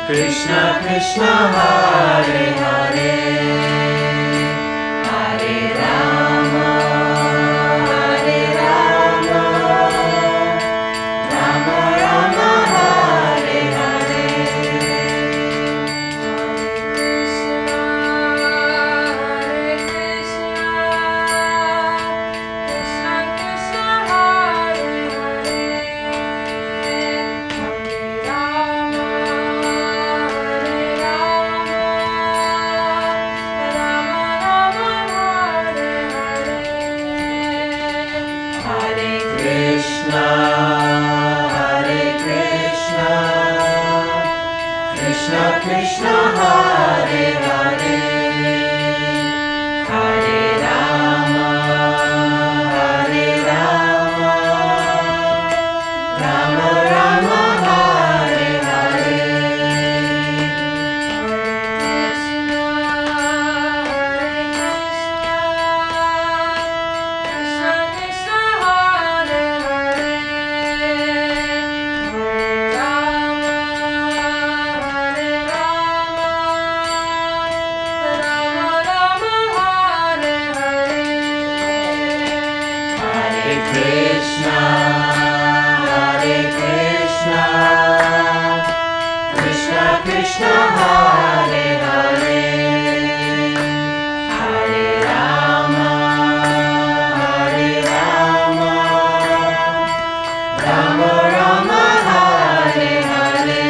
Krishna Krishna Hare Hare Hare Rama Hare Rama Rama Rama Hare Hare Hare Krishna Krishna Krishna Hare Hare Rama Krishna Krishna Hare Hare Hare Rama Hare Rama Rama Rama Hare Hare Krishna Krishna Hare Hare Krishna Hare Krishna Krishna Krishna Hare Hare Hare Rama Hare Rama Rama Rama Hare Hare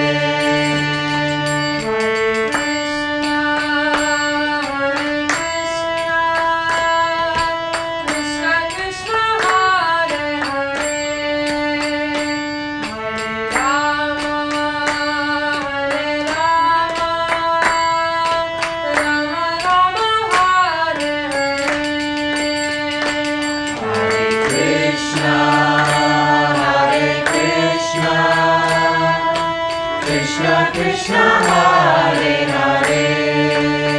Krishna Krishna Hare Hare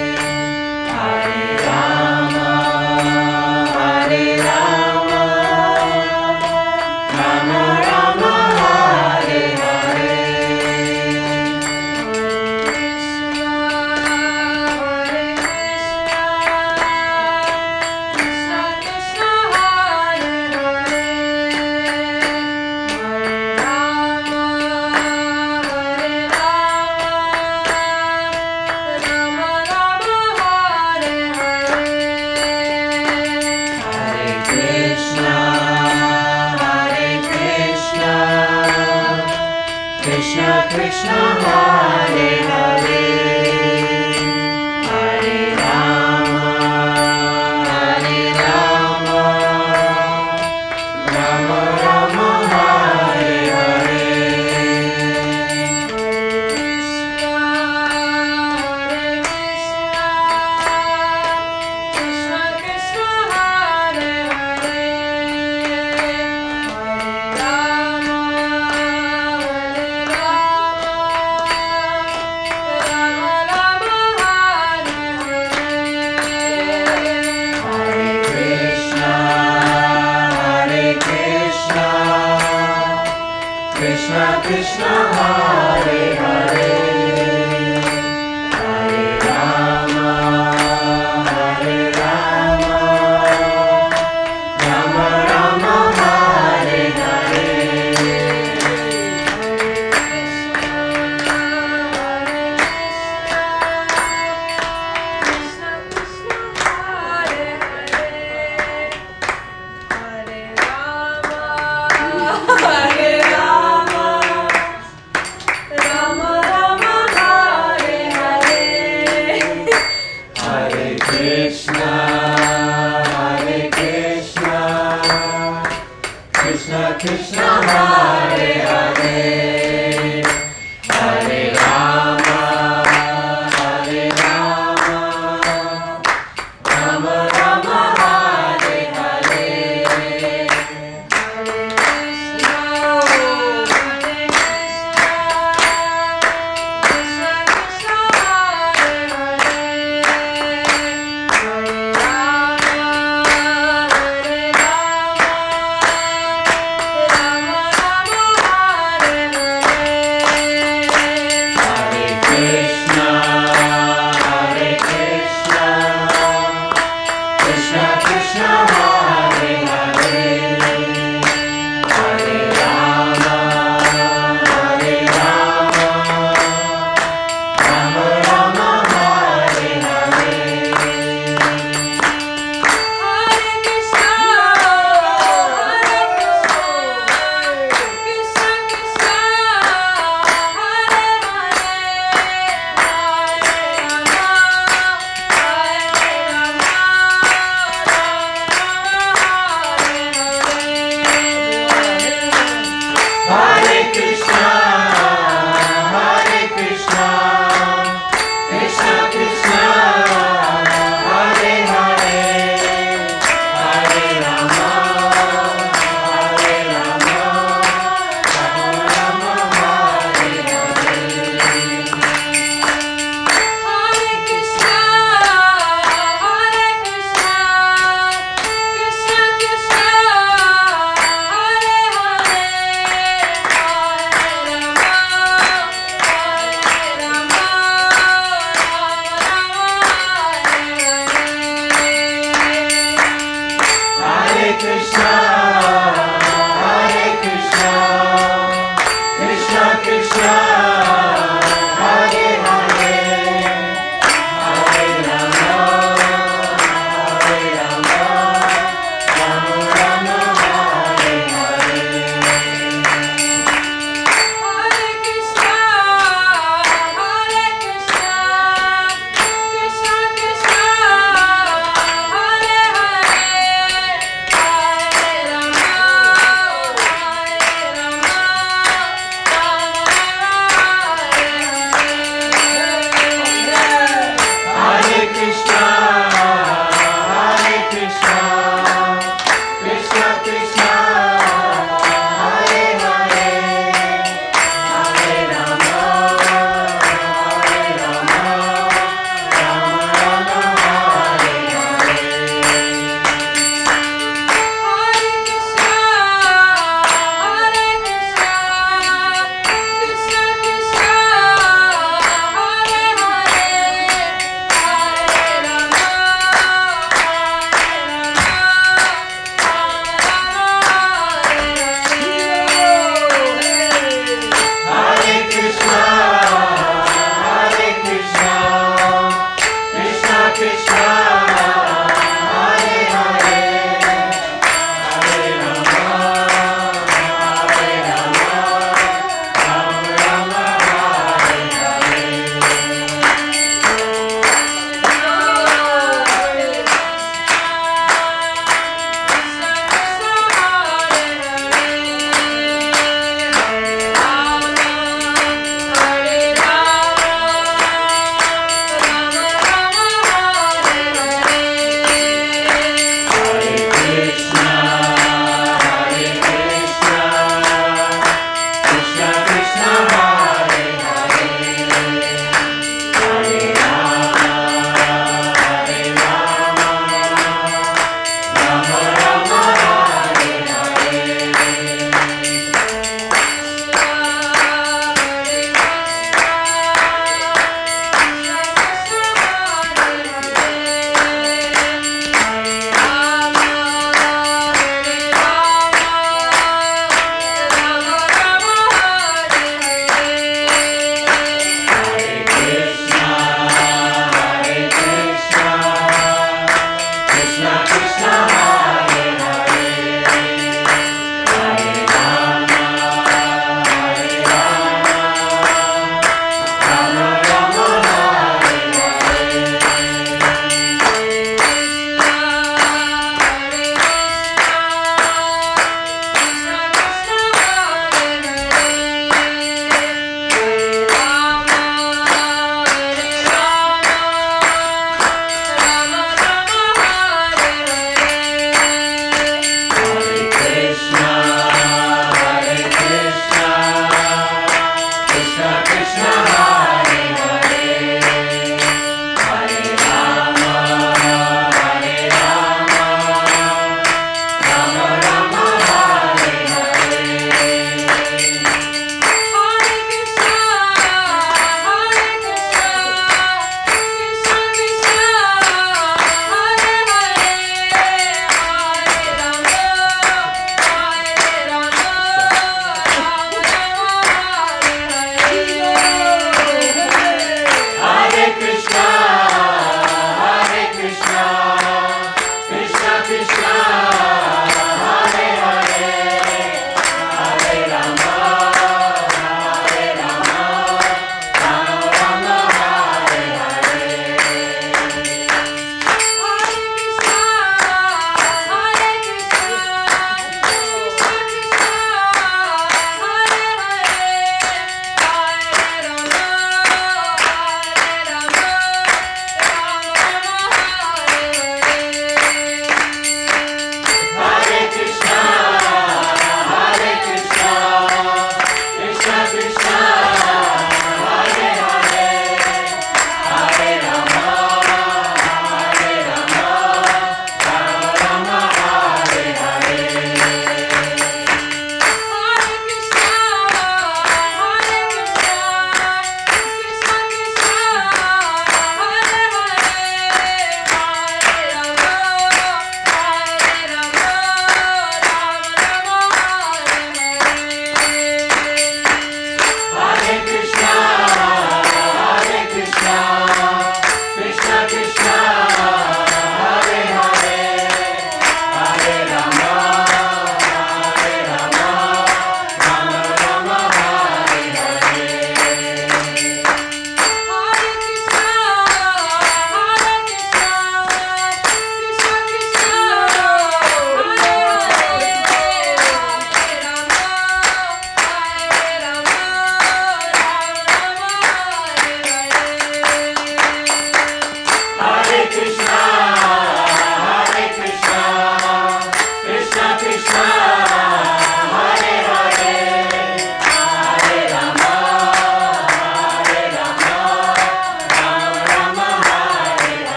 Rama Hare Rama Rama Rama Hare Hare Hare Krishna Hare Krishna Krishna Krishna Hare Hare Hare Rama Hare Rama Rama Rama Hare Hare Krishna Krishna Hare Hare Rama Hare Rama Rama Rama Hare Hare Hare Krishna Hare Krishna Krishna Krishna Hare Hare Hare Rama Hare Rama Rama Rama Hare Hare Krishna Hare Krishna Krishna Krishna Hare Hare Rama Hare Rama Rama Hare Krishna Hare Hare Hare Rama Hare Rama Rama Rama Hare Hare Krishna Hare Krishna Krishna Hare Hare Hare Rama Hare Rama Rama Rama Hare Hare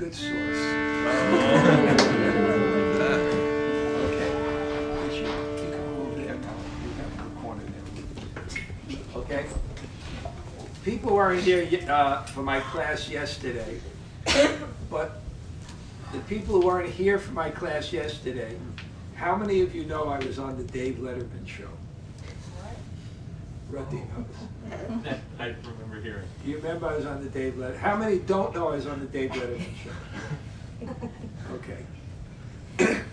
good source. Okay. You can move there now. You have the corner there. Okay. People weren't here for my class yesterday, but the people who weren't here for my class yesterday, how many of you know I was on the Dave Letterman show? Ruddy knows. I remember hearing. You remember I was on the Dave Letterman? How many don't know I was on the Dave Letterman show? Okay.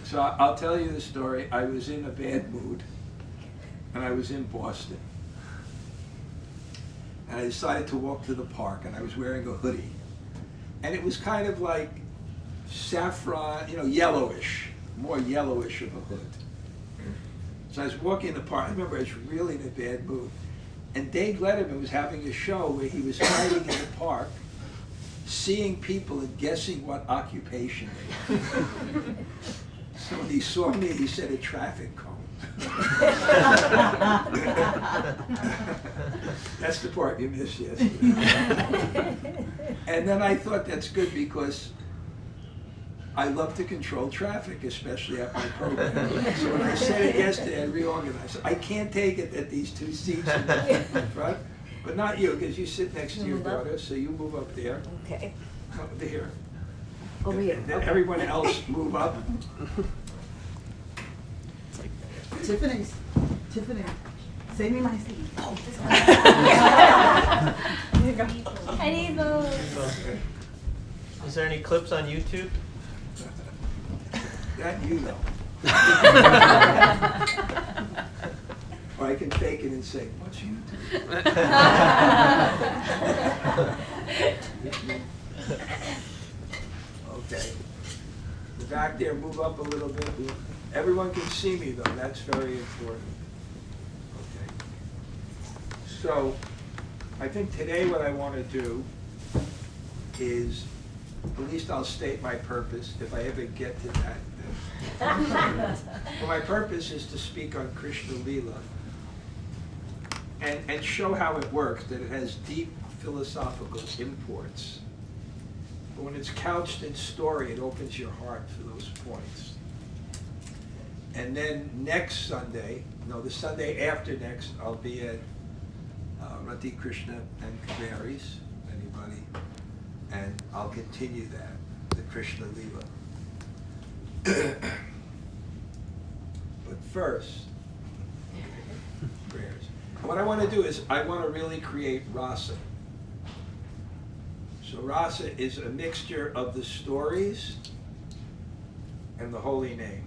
So I'll tell you the story. I was in a bad mood, and I was in Boston. And I decided to walk to the park, and I was wearing a hoodie. And it was kind of like saffron, yellowish, more yellowish of a hood. So I was walking in the park. I remember I was really in a bad mood. And Dave Letterman was having a show where he was hiding in the park, seeing people and guessing what occupation they had. So when he saw me, he said a traffic cone. That's the part you missed yesterday. And then I thought that's good because I love to control traffic, especially at my program. So when I said it yesterday, I reorganized. I can't take it that these two seats are in front, but not you, because you sit next to your daughter, so you move up there. Okay. Up there. Over here. And then everyone else move up. Tiffany, save me my seat. Is there any clips on YouTube? That you know. Or I can fake it and say, what's you do? Okay. The back there, move up a little bit. Everyone can see me though, that's very important. Okay. So, I think today what I want to do is, at least I'll state my purpose, if I ever get to that. Well, my purpose is to speak on Krishna Lila and show how it works, that it has deep philosophical imports. But when it's couched in story, it opens your heart for those points. And then next Sunday, the Sunday after next, I'll be at Radhi Krishna and Kaveri's, anybody, and I'll continue that, the Krishna Lila. But first, prayers. What I want to do is I want to really create rasa. So rasa is a mixture of the stories and the holy name.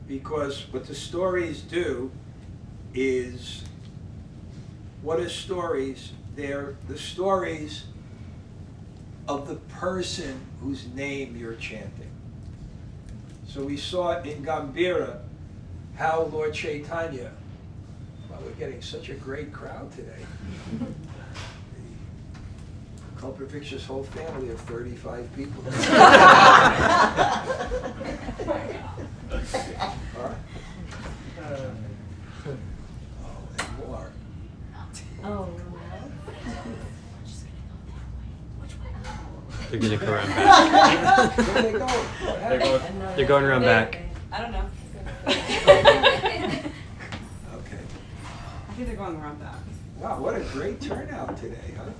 Because what the stories do is, what are stories? They're the stories of the person whose name you're chanting. So we saw in Gambhira how Lord Chaitanya, well, we're getting such a great crowd today. The Kalpavriksha's whole family of 35 people. All right. Oh, and more. Oh, They're gonna go around back. Where are they going? What happened? They're going around back. I don't know. Okay. I think they're going around back. Wow, what a great turnout today, huh?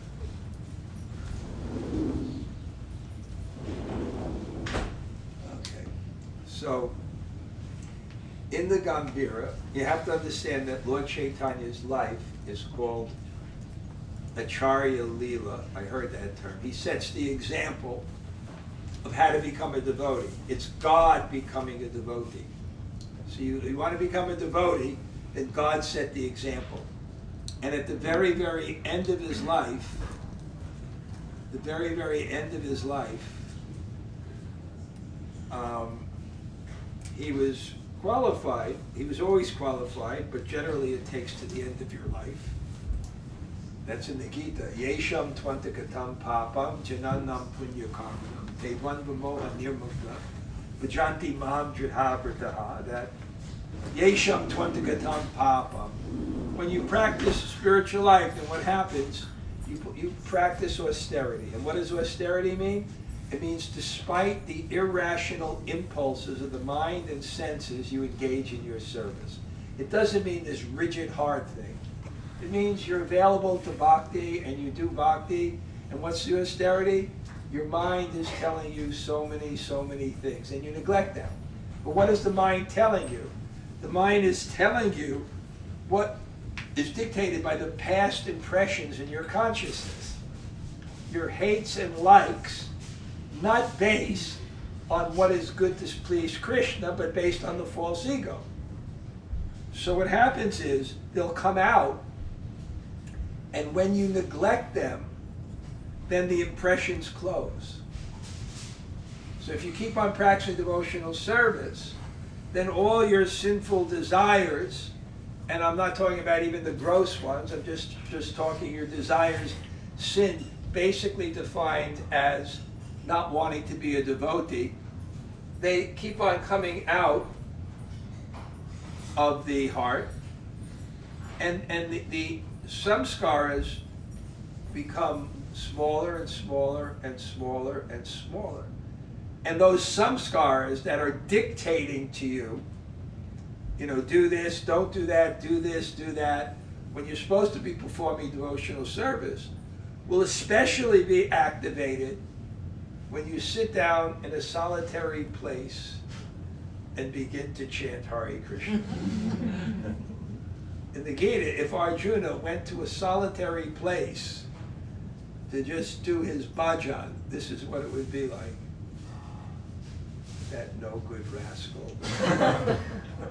Okay. So, in the Gambhira, you have to understand that Lord Chaitanya's life is called Acharya Leela. I heard that term. He sets the example of how to become a devotee. It's God becoming a devotee. So you want to become a devotee, then God set the example. And at the very, very end of his life, he was qualified. He was always qualified, but generally it takes to the end of your life. That's in the Gita. Yesham twantakatam papam jananam punya karmanam tevan vamoha nirmukta vajanti maham jhavrataha. That Yesham twantakatam papam. When you practice spiritual life, then what happens You practice austerity. And what does austerity mean? It means despite the irrational impulses of the mind and senses, you engage in your service. It doesn't mean this rigid, hard thing. It means you're available to bhakti and you do bhakti. And what's the austerity? Your mind is telling you so many things, and you neglect them. But what is the mind telling you? The mind is telling you what is dictated by the past impressions in your consciousness. Your hates and likes, not based on what is good to please Krishna, but based on the false ego. So what happens is, they'll come out, and when you neglect them, then the impressions close. So if you keep on practicing devotional service, then all your sinful desires, and I'm not talking about even the gross ones, I'm just talking your desires, sin, basically defined as not wanting to be a devotee, they keep on coming out of the heart, and the samskaras become smaller and smaller and smaller and smaller. And those samskaras that are dictating to you, do this, don't do that, do this, do that, when you're supposed to be performing devotional service, will especially be activated when you sit down in a solitary place and begin to chant Hare Krishna. In the Gita, if Arjuna went to a solitary place to just do his bhajan, this is what it would be like. That no good rascal.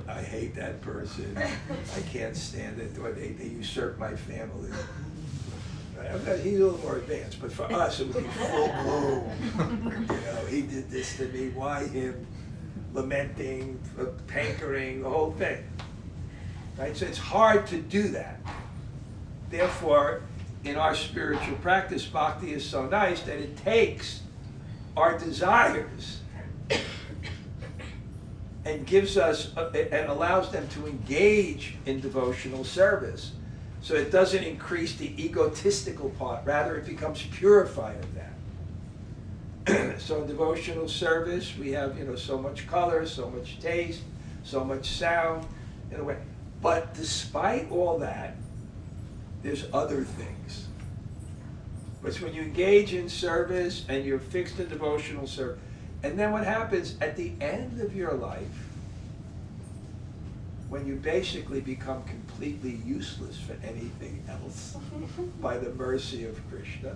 I hate that person. I can't stand it. They usurp my family. He's a little more advanced, but for us it would be full bloom. He did this to me. Why him? Lamenting, pankering, the whole thing. Right? So it's hard to do that. Therefore, in our spiritual practice, bhakti is so nice that it takes our desires and gives us, and allows them to engage in devotional service. So it doesn't increase the egotistical part, rather it becomes purified of that. So in devotional service, we have, so much color, so much taste, so much sound, in a way. But despite all that, there's other things. But when you engage in service and you're fixed in devotional service, and then what happens at the end of your life, when you basically become completely useless for anything else by the mercy of Krishna,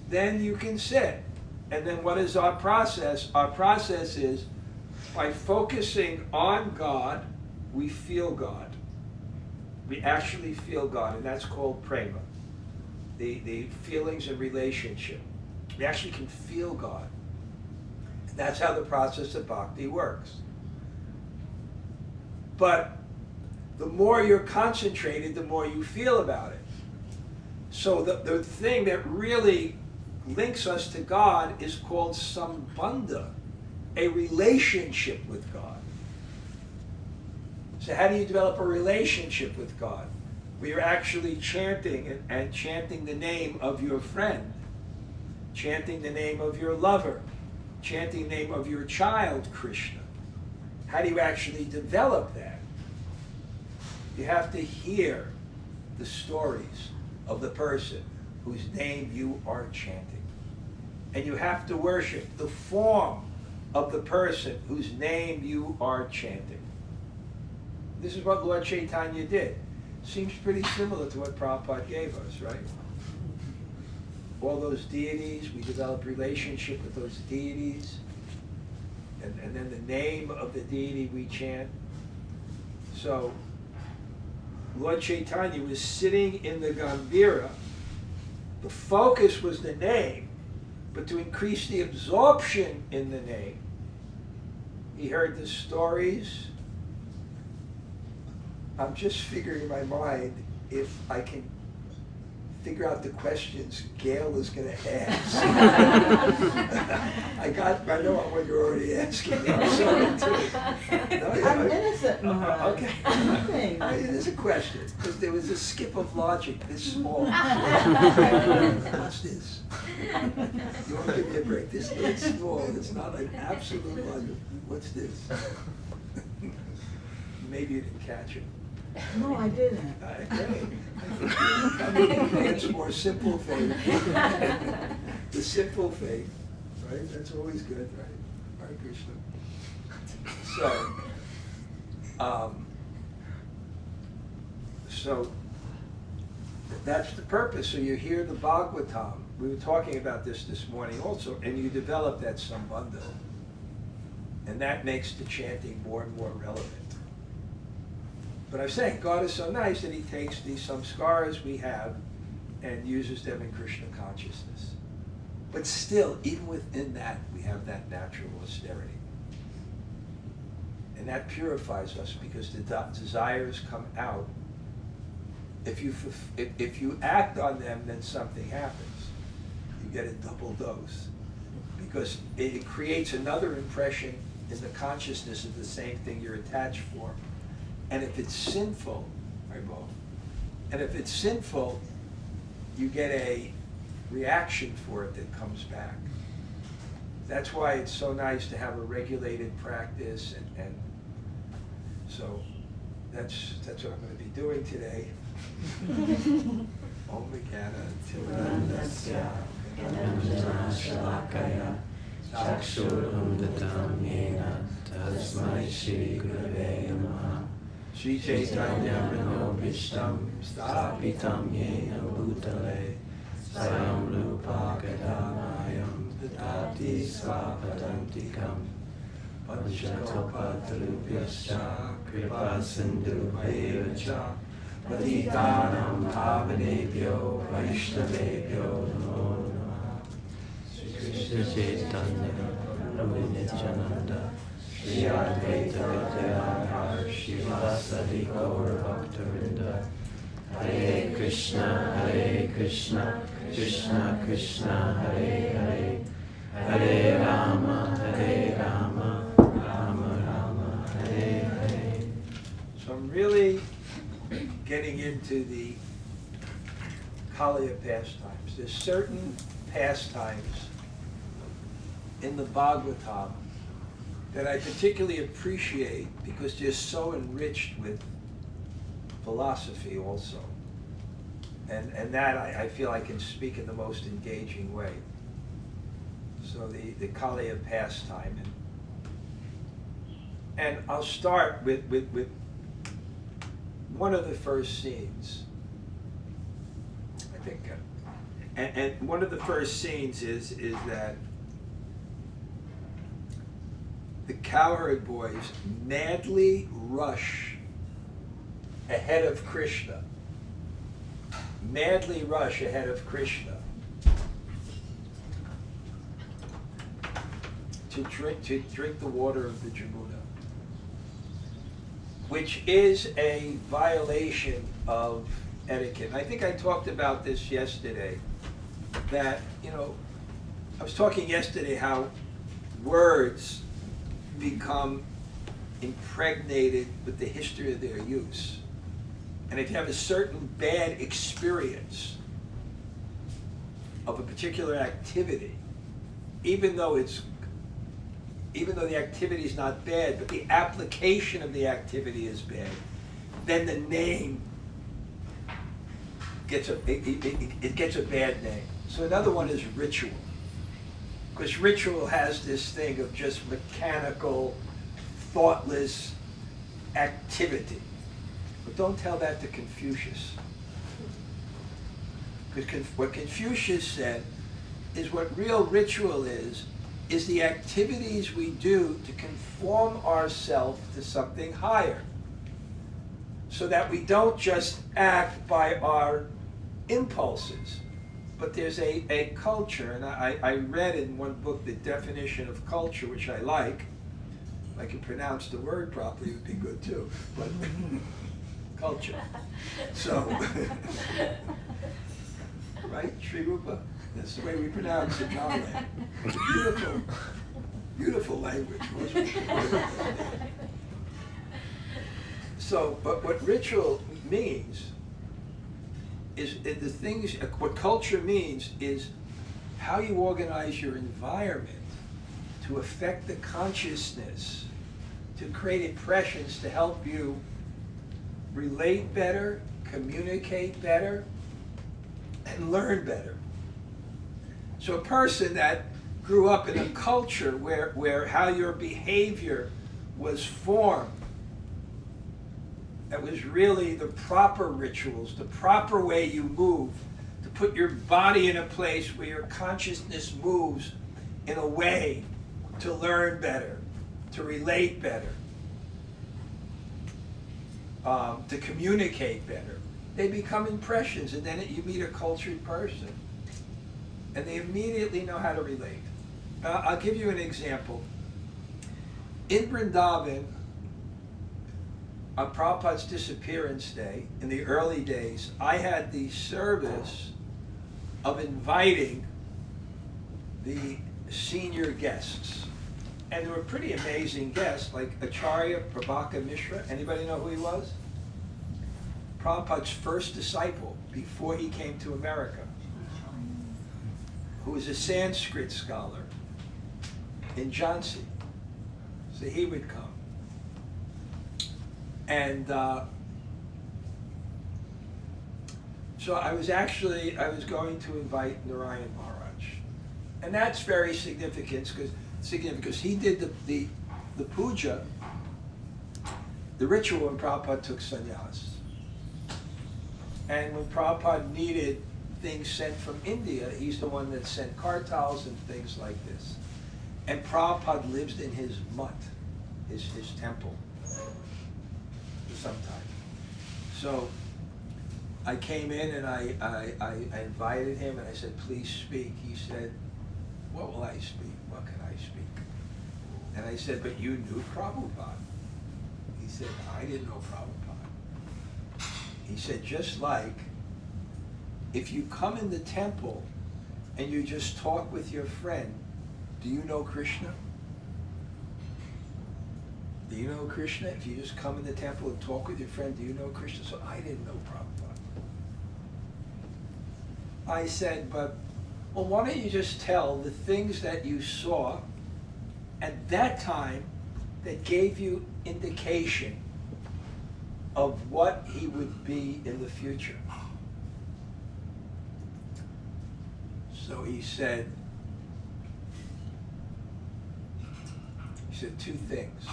then you can sit. And then what is our process? Our process is, by focusing on God, we feel God. We actually feel God, and that's called prema. The feelings and relationship. We actually can feel God. And that's how the process of bhakti works. But the more you're concentrated, the more you feel about it. So the thing that really links us to God is called sambandha, a relationship with God. So how do you develop a relationship with God? We are actually chanting and chanting the name of your friend, chanting the name of your lover, chanting the name of your child, Krishna. How do you actually develop that? You have to hear the stories of the person whose name you are chanting. And you have to worship the form of the person whose name you are chanting. This is what Lord Chaitanya did. Seems pretty similar to what Prabhupada gave us, right? All those deities, we develop relationship with those deities, and then the name of the deity we chant. So, Lord Chaitanya was sitting in the Gambhira. The focus was the name, but to increase the absorption in the name, he heard the stories. I'm just figuring in my mind if I can figure out the questions Gail is gonna ask. I know what you're already asking. I'm sorry too. No, I'm innocent, Maharaj. Okay. Nothing. There's a question, because there was a skip of logic this small. What's this? You want to give me a break? This is small, it's not an absolute logic. What's this? Maybe you didn't catch it. No, I didn't. It's more simple faith. The simple faith, right? That's always good, right? Hare Krishna. So that's the purpose. So you hear the Bhagavatam. We were talking about this morning also, and you develop that sambandha. And that makes the chanting more and more relevant. But I'm saying God is so nice that he takes these samskaras we have and uses them in Krishna consciousness. But still, even within that, we have that natural austerity. And that purifies us because the desires come out. If you act on them, then something happens. You get a double dose. Because it creates another impression in the consciousness of the same thing you're attached for. And if it's sinful, you get a reaction for it that comes back. That's why it's so nice to have a regulated practice, and so that's what I'm going to be doing today. Om Vijnana Tirandasya Gananjana Shalakaya Chakshurumdatam Yena Tasmai Shri Gurave Namaha Shri Chaitanya Manobhishtam Sthapitam Yena Bhutale Swayam Rupa Kadamayam Dadati Svapadantikam Panchakalpatarubhyascha Kripa Sindhubhayavacha Patitanam Pavanebhyo Vaishnavebhyo Namo Namaha Shri Chaitanya Prabhu Nityananda Shri Advaita Gadadhar Shivasadi Gaur Bhaktavinda Hare Krishna, Krishna Krishna, Hare Hare, Hare Rama, Rama Rama, Hare Hare. So I'm really getting into the Kaliya pastimes. There's certain pastimes in the Bhagavatam that I particularly appreciate because they're so enriched with philosophy also. And that I feel I can speak in the most engaging way. So the Kaliya pastime. And I'll start with one of the first scenes. I think, and one of the first scenes is that the cowherd boys madly rush ahead of Krishna. Madly rush ahead of Krishna to drink the water of the Jamuna, which is a violation of etiquette. And I think I talked about this yesterday, that, I was talking yesterday how words become impregnated with the history of their use. And if you have a certain bad experience of a particular activity, even though the activity is not bad, but the application of the activity is bad, then the name gets a bad name. So another one is ritual. Because ritual has this thing of just mechanical, thoughtless activity. But don't tell that to Confucius. Because what Confucius said is what real ritual is the activities we do to conform ourselves to something higher. So that we don't just act by our impulses, but there's a culture. And I read in one book the definition of culture, which I like. If I could pronounce the word properly, it would be good too. But culture. So right? Sri Rupa. That's the way we pronounce it in our land. Beautiful, beautiful language. Wasn't it? So, but what ritual means is what culture means is how you organize your environment to affect the consciousness, to create impressions to help you relate better, communicate better, and learn better. So a person that grew up in a culture where how your behavior was formed, that was really the proper rituals, the proper way you move, to put your body in a place where your consciousness moves in a way to learn better, to relate better, to communicate better. They become impressions, and then you meet a cultured person, and they immediately know how to relate. I'll give you an example. In Vrindavan, on Prabhupada's disappearance day, in the early days, I had the service of inviting the senior guests. And there were pretty amazing guests, like Acharya Prabhaka Mishra. Anybody know who he was? Prabhupada's first disciple before he came to America, who was a Sanskrit scholar in Jhansi. So he would come. And so I was going to invite Narayan Maharaj. And that's very significant because he did the puja, the ritual when Prabhupada took sannyas. And when Prabhupada needed things sent from India, he's the one that sent kartals and things like this. And Prabhupada lives in his mutt, his temple, for some time. So I came in and I invited him and I said, please speak. He said, what will I speak? What can I speak? And I said, but you knew Prabhupada. He said, I didn't know Prabhupada. He said, just like if you come in the temple and you just talk with your friend, do you know Krishna? Do you know Krishna? If you just come in the temple and talk with your friend, do you know Krishna? So I didn't know Prabhupada. I said, well, why don't you just tell the things that you saw at that time that gave you indication of what he would be in the future. So he said two things.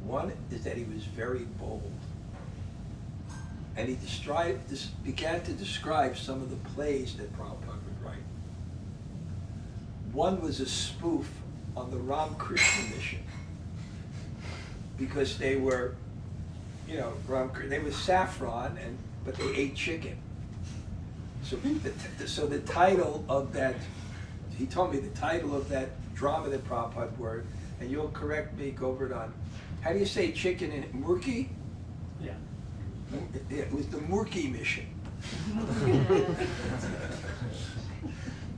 One is that he was very bold. And he began to describe some of the plays that Prabhupada would write. One was a spoof on the Ramakrishna mission, because they were, they were saffron, but they ate chicken. So the title of that, he told me the title of that drama that Prabhupada wrote, and you'll correct me, Govardhan, how do you say chicken in Murki? Yeah. It was the Murki mission.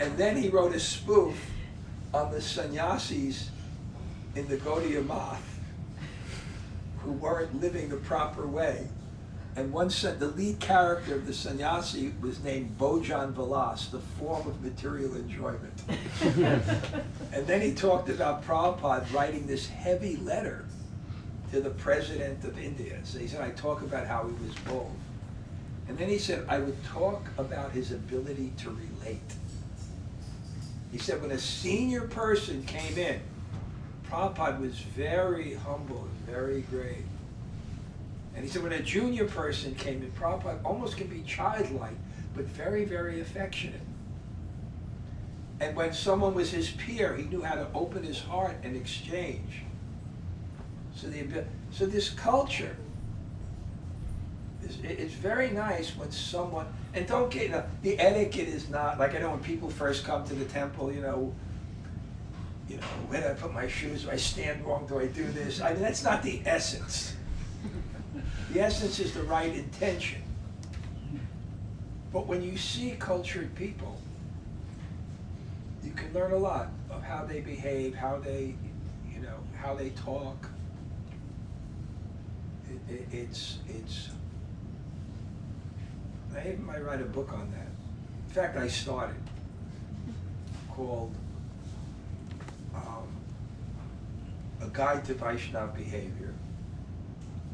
And then he wrote a spoof on the sannyasis in the Gaudiya Math who weren't living the proper way. And the lead character of the sannyasi was named Bhojan Vilas, the form of material enjoyment. And then he talked about Prabhupada writing this heavy letter to the president of India. So he said, I talk about how he was bold. And then he said, I would talk about his ability to relate. He said, when a senior person came in, Prabhupada was very humble and very grave. And he said, when a junior person came in, Prabhupada almost could be childlike, but very, very affectionate. And when someone was his peer, he knew how to open his heart and exchange. So this culture, it's very nice when someone, and don't get, the etiquette is not, like I know when people first come to the temple, where do I put my shoes? Do I stand wrong? Do I do this? I mean, that's not the essence. The essence is the right intention. But when you see cultured people, you can learn a lot of how they behave, how they, how they talk. It's. I even might write a book on that. In fact, I started, called A Guide to Vaishnav Behavior,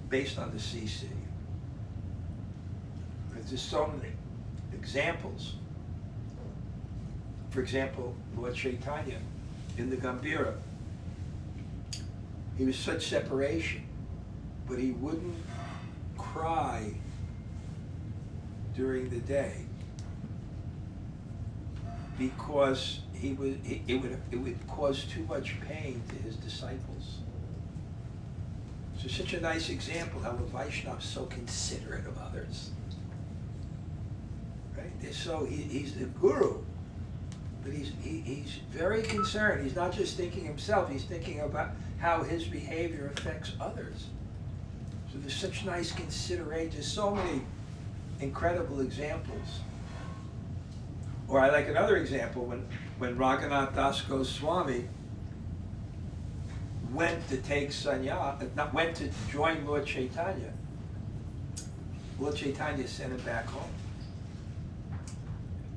based on the CC. Because there's so many examples. For example, Lord Chaitanya in the Gambhira, he was such separation, but he wouldn't cry during the day because it would cause too much pain to his disciples. So such a nice example how a Vaishnava is so considerate of others. Right? He's the guru, but he's very concerned. He's not just thinking himself, he's thinking about how his behavior affects others. So there's such nice consideration. There's so many incredible examples. Or I like another example when Raghunath Das Goswami went to take went to join Lord Chaitanya. Lord Chaitanya sent him back home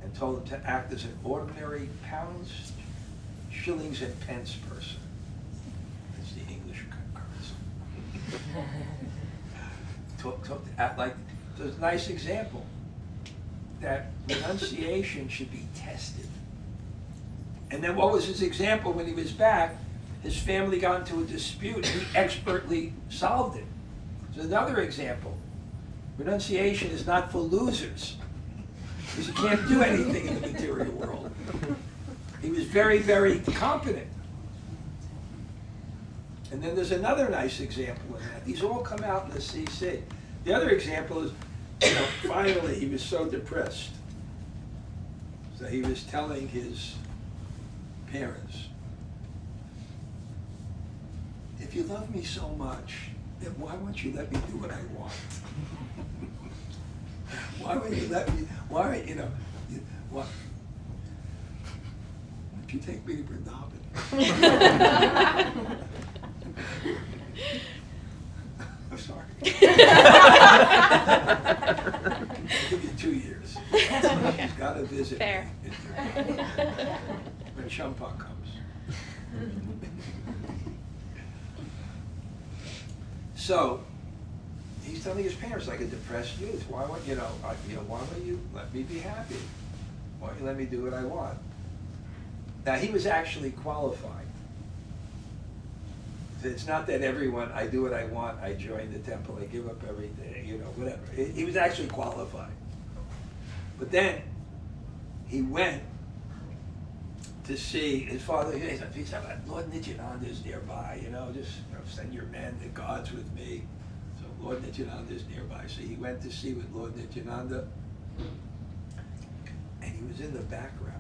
and told him to act as an ordinary pounds, shillings, and pence person. That's the English currency. Act like. So it's a nice example that renunciation should be tested. And then what was his example when he was back? His family got into a dispute and he expertly solved it. So another example, renunciation is not for losers, because you can't do anything in the material world. He was very, very competent. And then there's another nice example in that. These all come out in the CC. The other example is, finally he was so depressed. So he was telling his parents, if you love me so much, then why won't you let me do what I want? Why won't you let me, why, why? If you take me to Vrindavan. I'm sorry. I'll give you 2 years. She's got to visit Fair. me when Champa comes. So he's telling his parents, like a depressed youth, why won't why won't you let me be happy? Why don't you let me do what I want? Now he was actually qualified. It's not that everyone, I do what I want, I join the temple, I give up everything, whatever. He was actually qualified. But then he went to see his father. He said, Lord Nityananda is nearby, just send your men, the God's with me. So Lord Nityananda is nearby. So he went to see with Lord Nityananda, and he was in the background.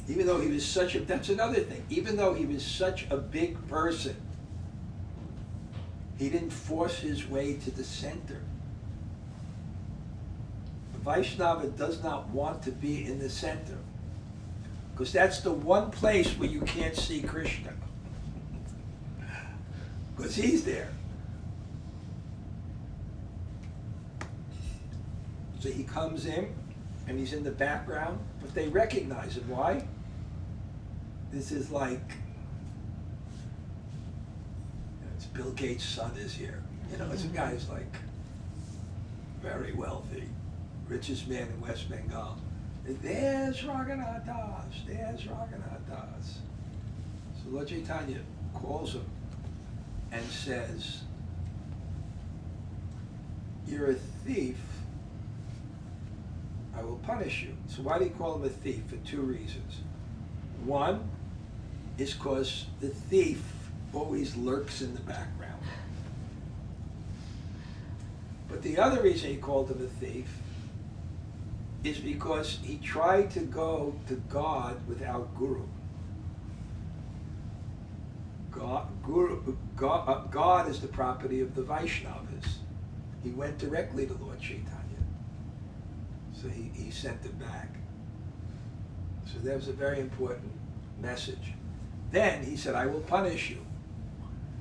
Even though he was that's another thing, even though he was such a big person, he didn't force his way to the center. The Vaishnava does not want to be in the center, because that's the one place where you can't see Krishna, because he's there. So he comes in, and he's in the background, but they recognize him. Why? This is like, it's Bill Gates' son is here. It's a guy who's like very wealthy, richest man in West Bengal. There's Raghunath Das, there's Raghunath Das. So Lord Chaitanya calls him and says, you're a thief, I will punish you. So why do you call him a thief? For 2 reasons. One is because the thief always lurks in the background. But the other reason he called him a thief is because he tried to go to God without Guru. God is the property of the Vaishnavas. He went directly to Lord Chaitanya. So he sent it back. So that was a very important message. Then he said, I will punish you,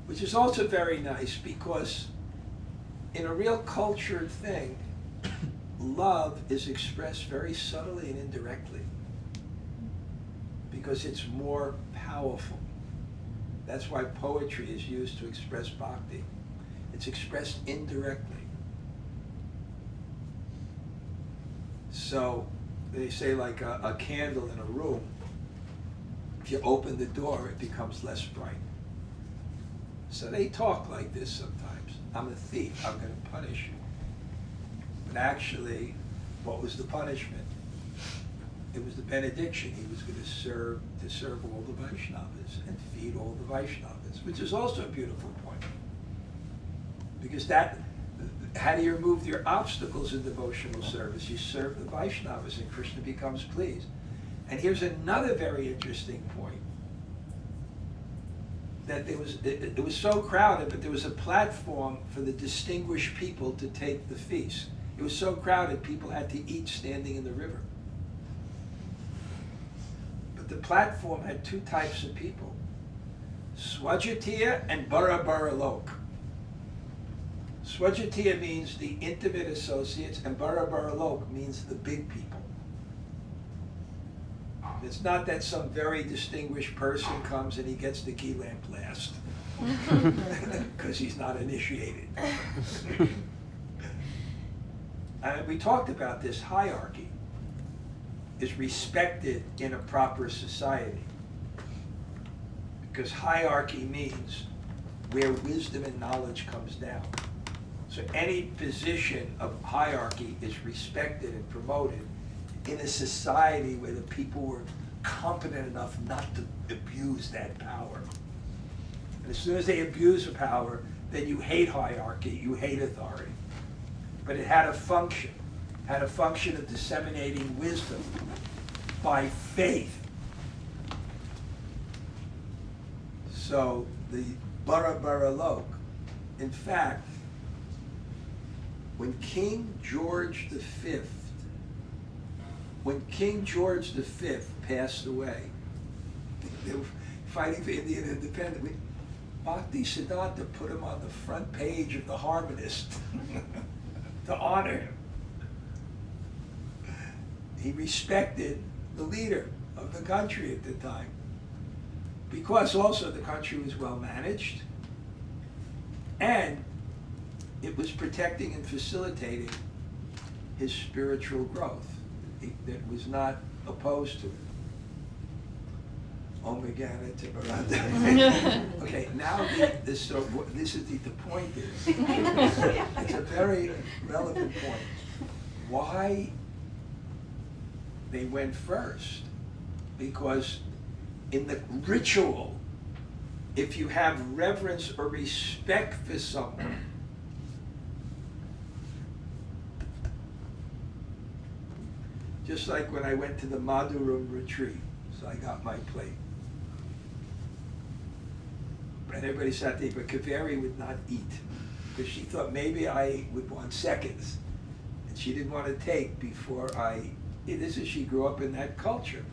which is also very nice because in a real cultured thing, love is expressed very subtly and indirectly because it's more powerful. That's why poetry is used to express bhakti. It's expressed indirectly. So they say like a candle in a room, if you open the door, it becomes less bright. So they talk like this sometimes. I'm a thief, I'm going to punish you. But actually, what was the punishment? It was the benediction. He was going to serve all the Vaishnavas and feed all the Vaishnavas, which is also a beautiful point. Because how do you remove your obstacles in devotional service? You serve the Vaishnavas and Krishna becomes pleased. And here's another very interesting point. That it was so crowded, but there was a platform for the distinguished people to take the feast. It was so crowded, people had to eat standing in the river. But the platform had two types of people, Swajatiya and Bara Lok. Swajatiya means the intimate associates, and Bara Lok means the big people. It's not that some very distinguished person comes and he gets the key lamp last because he's not initiated. We talked about this hierarchy is respected in a proper society because hierarchy means where wisdom and knowledge comes down. So any position of hierarchy is respected and promoted in a society where the people were competent enough not to abuse that power. And as soon as they abuse the power, then you hate hierarchy, you hate authority. But it had a function of disseminating wisdom by faith. So the Bara Lok, in fact, when King George V passed away, they were fighting for Indian independence. Bhakti Siddhanta put him on the front page of the Harmonist to honor him. He respected the leader of the country at the time because also the country was well managed and it was protecting and facilitating his spiritual growth. That was not opposed to it. Om Gana Timaranda. Okay, now this is the point is, it's a very relevant point. Why they went first? Because in the ritual, if you have reverence or respect for someone, just like when I went to the Madhuram retreat, so I got my plate. And everybody sat there, but Kaveri would not eat because she thought maybe I would want seconds. And she didn't want to take before she grew up in that culture.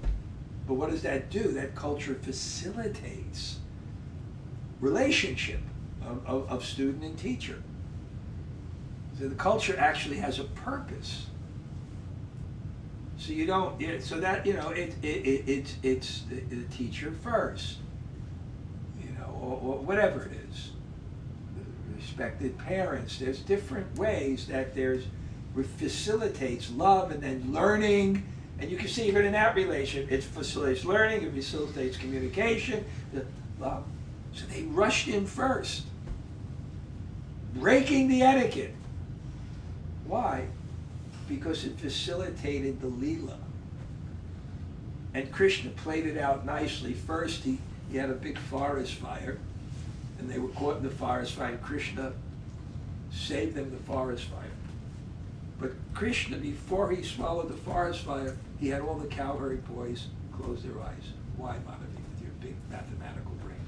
But what does that do? That culture facilitates relationship of student and teacher. So the culture actually has a purpose. So you don't, so that, it's the teacher first, or whatever it is. Respected parents, there's different ways that facilitates love and then learning, and you can see even in that relation, it facilitates learning, it facilitates communication, love. So they rushed in first, breaking the etiquette. Why? Because it facilitated the Leela. And Krishna played it out nicely. First, he had a big forest fire, and they were caught in the forest fire, and Krishna saved them the forest fire. But Krishna, before he swallowed the forest fire, he had all the cowherd boys close their eyes. Why, Madhavi, with your big mathematical brain?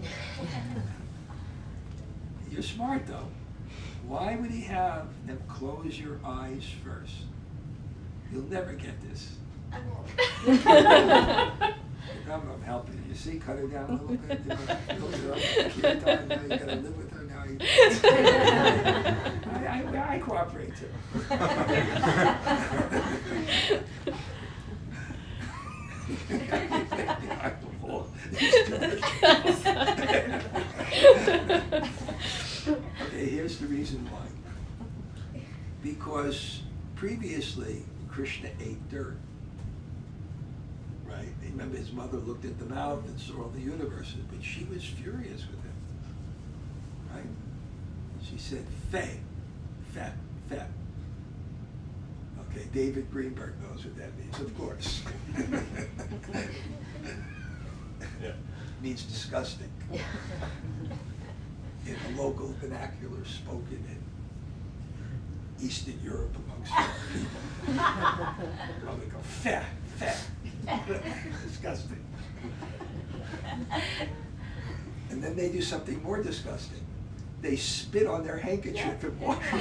You're smart, though. Why would he have them close your eyes first? You'll never get this. I won't. I'm helping you. You see, cut her down a little bit. You know, build her up, keep her down, now you gotta live with her. Now I cooperate too. Okay, here's the reason why. Because previously, Krishna ate dirt. Right? Remember, his mother looked at the mouth and saw all the universes, but she was furious with him. Right? She said, fat, fat, fat. Okay, David Greenberg knows what that means, of course. Yeah. Means disgusting. In a local vernacular spoken in Eastern Europe amongst people. Probably go, fat, fat. Disgusting. And then they do something more disgusting. They spit on their handkerchief and wash it.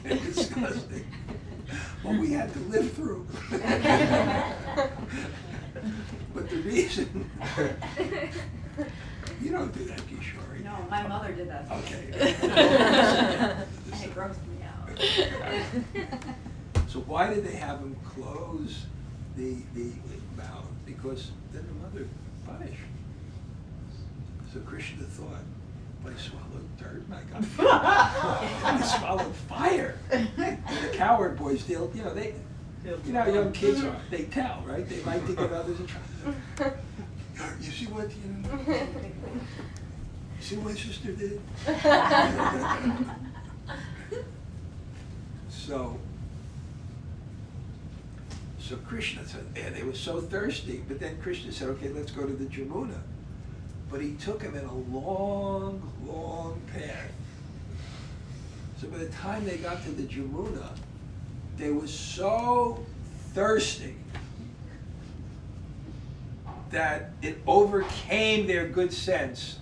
Disgusting. What we had to live through. But the reason you don't do that, Kishori. No, my mother did that. Okay. And it grossed me out. So why did they have him close the mouth? Because then the mother punished. So Krishna thought, if I swallowed dirt, I got fire. I swallowed fire. And the coward boys, they'll, you know, they, you know how young kids are. They tell, right? They like to get others in trouble. You see what, you know, you see what my sister did? So Krishna said, yeah, they were so thirsty. But then Krishna said, okay, let's go to the Jamuna. But he took him in a long, long path. So by the time they got to the Jamuna, they were so thirsty that it overcame their good sense,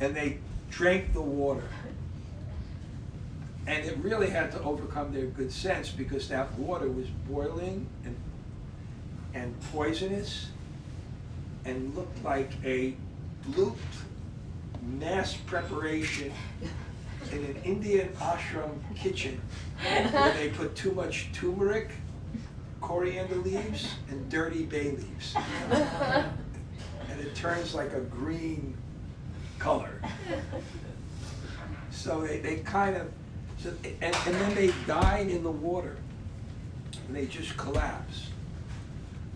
and they drank the water. And it really had to overcome their good sense because that water was boiling and poisonous and looked like a looped mass preparation in an Indian ashram kitchen where they put too much turmeric, coriander leaves, and dirty bay leaves. And it turns like a green color. So they kind of, and then they died in the water. And they just collapsed.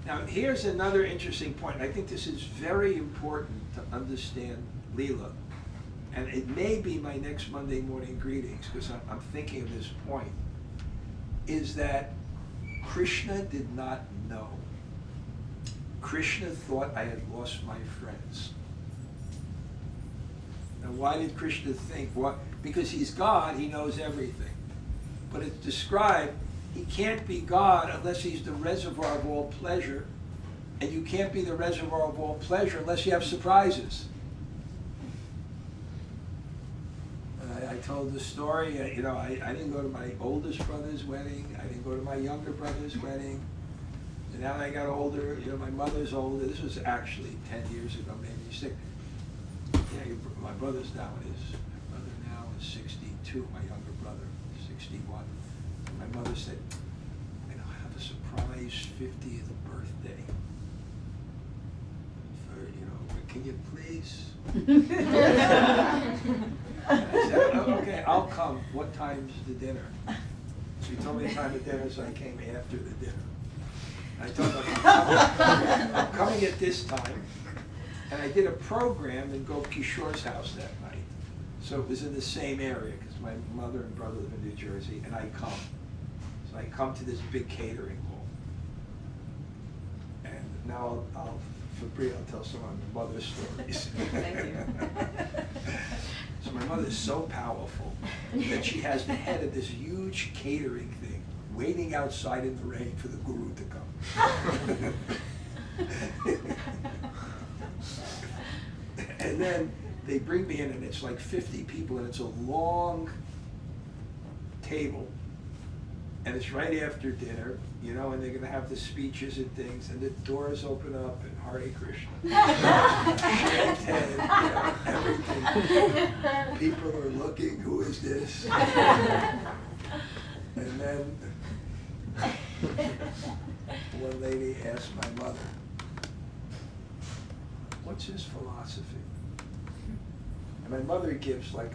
Now here's another interesting point. I think this is very important to understand Leela. And it may be my next Monday morning greetings, because I'm thinking of this point, is that Krishna did not know. Krishna thought I had lost my friends. Now why did Krishna think? What? Because he's God, he knows everything. But it's described, he can't be God unless he's the reservoir of all pleasure. And you can't be the reservoir of all pleasure unless you have surprises. I told the story, you know, I didn't go to my oldest brother's wedding. I didn't go to my younger brother's wedding. And now that I got older, you know, my mother's older. This was actually 10 years ago, maybe 6. Yeah, my brother's now is 62, my younger brother, 61. And my mother said, I have a surprise 50th birthday. For, you know, can you please? I said, oh, okay, I'll come. What time's the dinner? She told me the time of dinner, so I came after the dinner. I told her, I'm coming at this time. And I did a program in Kishor's house that night. So it was in the same area, because my mother and brother live in New Jersey, and I come. So I come to this big catering hall. And now for Bria, I'll tell some of my mother's stories. Thank you. So my mother is so powerful that she has the head of this huge catering thing waiting outside in the rain for the guru to come. And then they bring me in, and it's like 50 people, and it's a long table, and it's right after dinner, you know, and they're gonna have the speeches and things, and the doors open up and Hare Krishna. Chanted, you know, everything. People are looking, who is this? And then one lady asked my mother, what's his philosophy? And my mother gives like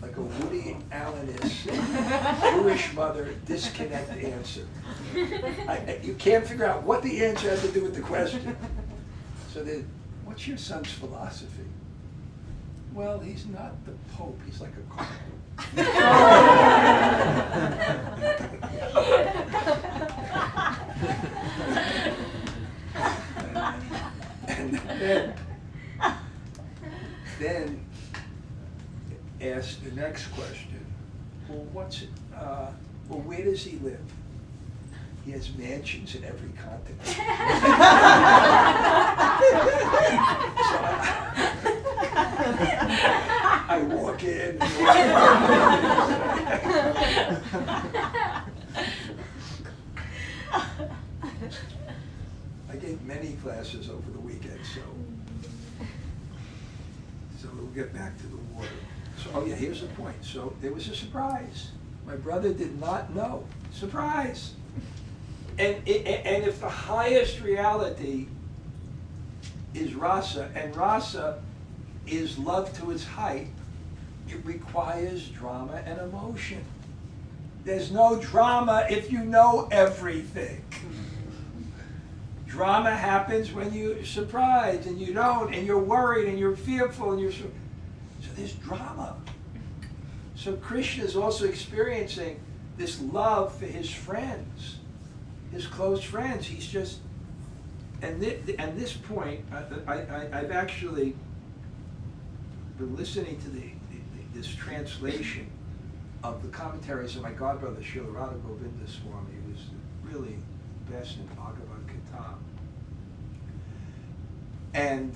a Woody Allen-ish Jewish mother disconnect answer. You can't figure out what the answer has to do with the question. So then, what's your son's philosophy? Well, he's not the Pope, he's like a cardinal. And then ask the next question. Well, well, where does he live? He has mansions in every continent. So I walk in. I gave many classes over the weekend, so we'll get back to the water. So, oh yeah, here's the point. So there was a surprise. My brother did not know. Surprise! And if the highest reality is rasa, and rasa is love to its height, it requires drama and emotion. There's no drama if you know everything. Drama happens when you're surprised and you don't, and you're worried and you're fearful and so there's drama. So Krishna is also experiencing this love for his friends, his close friends. He's just, and this point, I've actually been listening to this translation of the commentaries of my godbrother Srila Radha Govinda Swami, who's really best in Bhagavad Gita. And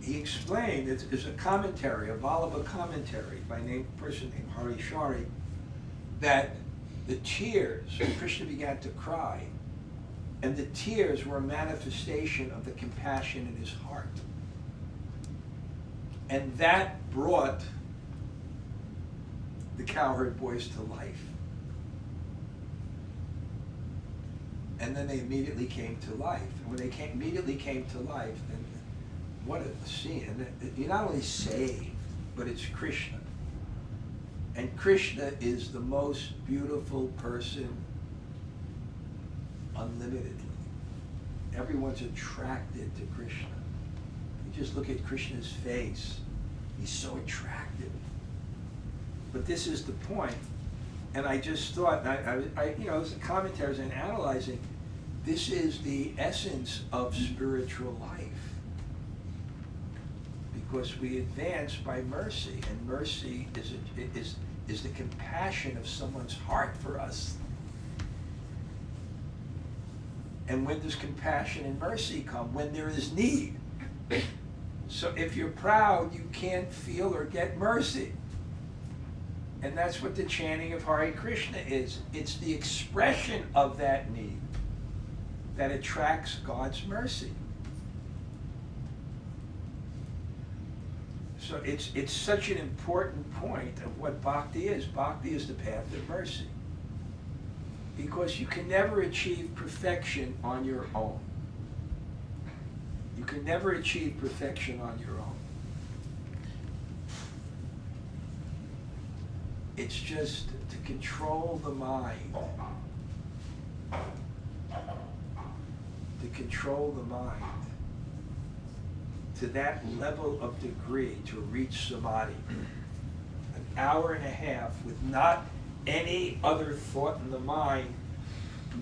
he explained, it's a commentary, a Vallabha commentary by a person named Hari Shari, that the tears, when Krishna began to cry, and the tears were a manifestation of the compassion in his heart. And that brought the cowherd boys to life. And then they immediately came to life. And when they immediately came to life, then what a scene. And you're not only saved, but it's Krishna. And Krishna is the most beautiful person unlimitedly. Everyone's attracted to Krishna. You just look at Krishna's face. He's so attractive. But this is the point. And I just thought, as the commentaries and analyzing, this is the essence of spiritual life. Because we advance by mercy, and mercy is the compassion of someone's heart for us. And when does compassion and mercy come? When there is need. So if you're proud, you can't feel or get mercy. And that's what the chanting of Hare Krishna is. It's the expression of that need that attracts God's mercy. So it's such an important point of what bhakti is. Bhakti is the path of mercy. Because you can never achieve perfection on your own. You can never achieve perfection on your own. It's just to control the mind. To control the mind to that level of degree to reach samadhi. An hour and a half with not any other thought in the mind,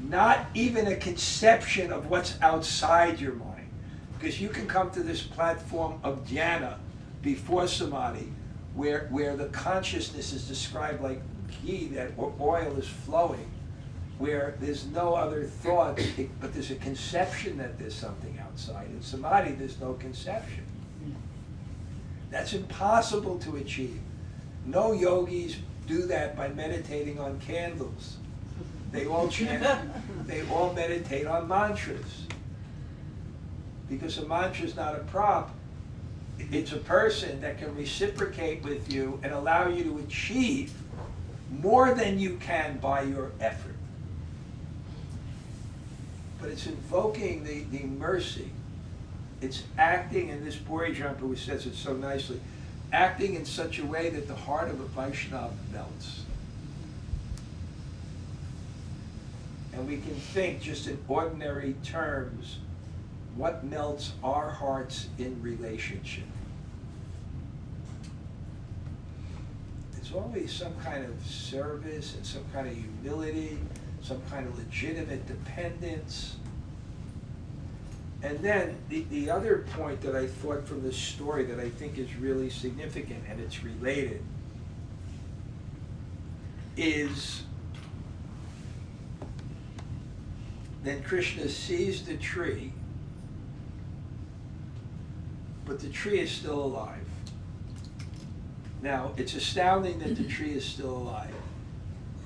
not even a conception of what's outside your mind. Because you can come to this platform of jnana before samadhi, where the consciousness is described like ghee, that oil is flowing, where there's no other thoughts, but there's a conception that there's something outside. In samadhi, there's no conception. That's impossible to achieve. No yogis do that by meditating on candles. They all chant, they all meditate on mantras. Because a mantra is not a prop. It's a person that can reciprocate with you and allow you to achieve more than you can by your effort. But it's invoking the mercy. It's acting, and this Bori Jumper who says it so nicely, acting in such a way that the heart of a Vaishnava melts. And we can think just in ordinary terms what melts our hearts in relationship. It's always some kind of service and some kind of humility, some kind of legitimate dependence. And then the other point that I thought from this story that I think is really significant, and it's related, is then Krishna sees the tree, but the tree is still alive. Now, it's astounding that the tree is still alive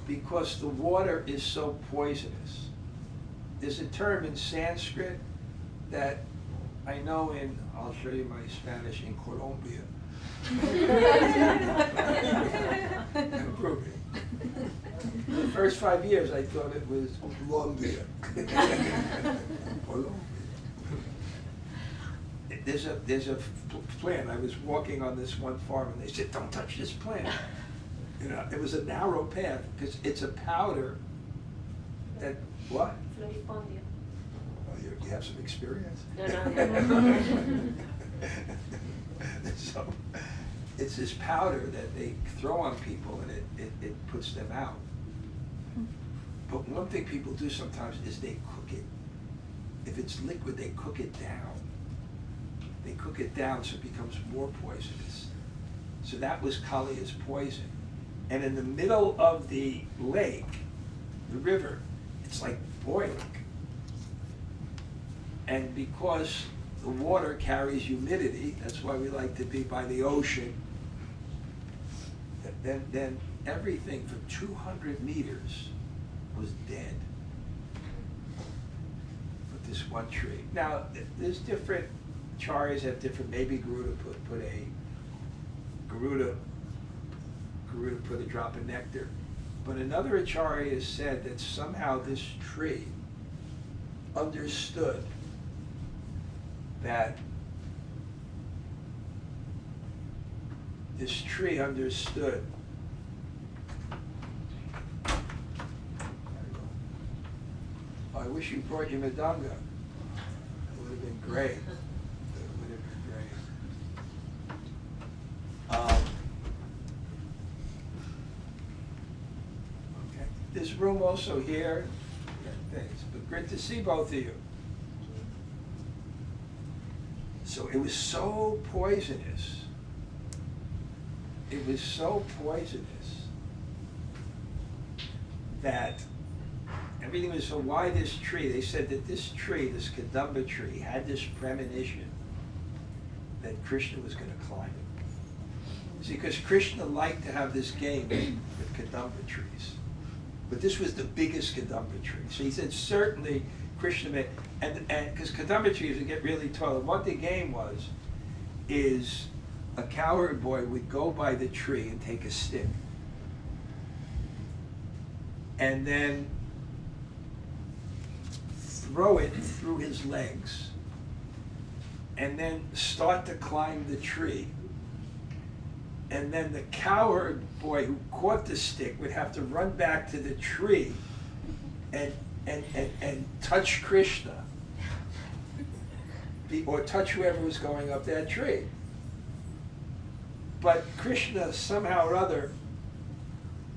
because the water is so poisonous. There's a term in Sanskrit that I know in, I'll show you my Spanish, in Colombia. Improving. The first 5 years I thought it was Colombia. Colombia. There's a plant. I was walking on this one farm and they said, don't touch this plant. You know, it was a narrow path because it's a powder that, what? Floripondio. Oh, you have some experience? No. So, it's this powder that they throw on people and it puts them out. But one thing people do sometimes is they cook it. If it's liquid, they cook it down. They cook it down so it becomes more poisonous. So that was Kali's poison. And in the middle of the lake, the river, it's like boiling. And because the water carries humidity, that's why we like to be by the ocean, then everything for 200 meters was dead. But this one tree. Now, there's different acharyas have different, maybe Garuda put a drop of nectar. But another acharya has said that somehow this tree understood that I wish you brought your Madanga. It would have been great. Okay. This room also here, things, but great to see both of you. So it was so poisonous. It was so poisonous that everything was, so why this tree? They said that this tree, this Kadamba tree, had this premonition that Krishna was going to climb it. See, because Krishna liked to have this game with Kadamba trees. But this was the biggest Kadamba tree. So he said certainly Krishna made, and because Kadamba trees would get really tall. And what the game was, is a cowherd boy would go by the tree and take a stick. And then throw it through his legs. And then start to climb the tree. And then the cowherd boy who caught the stick would have to run back to the tree and touch Krishna. Or touch whoever was going up that tree. But Krishna, somehow or other,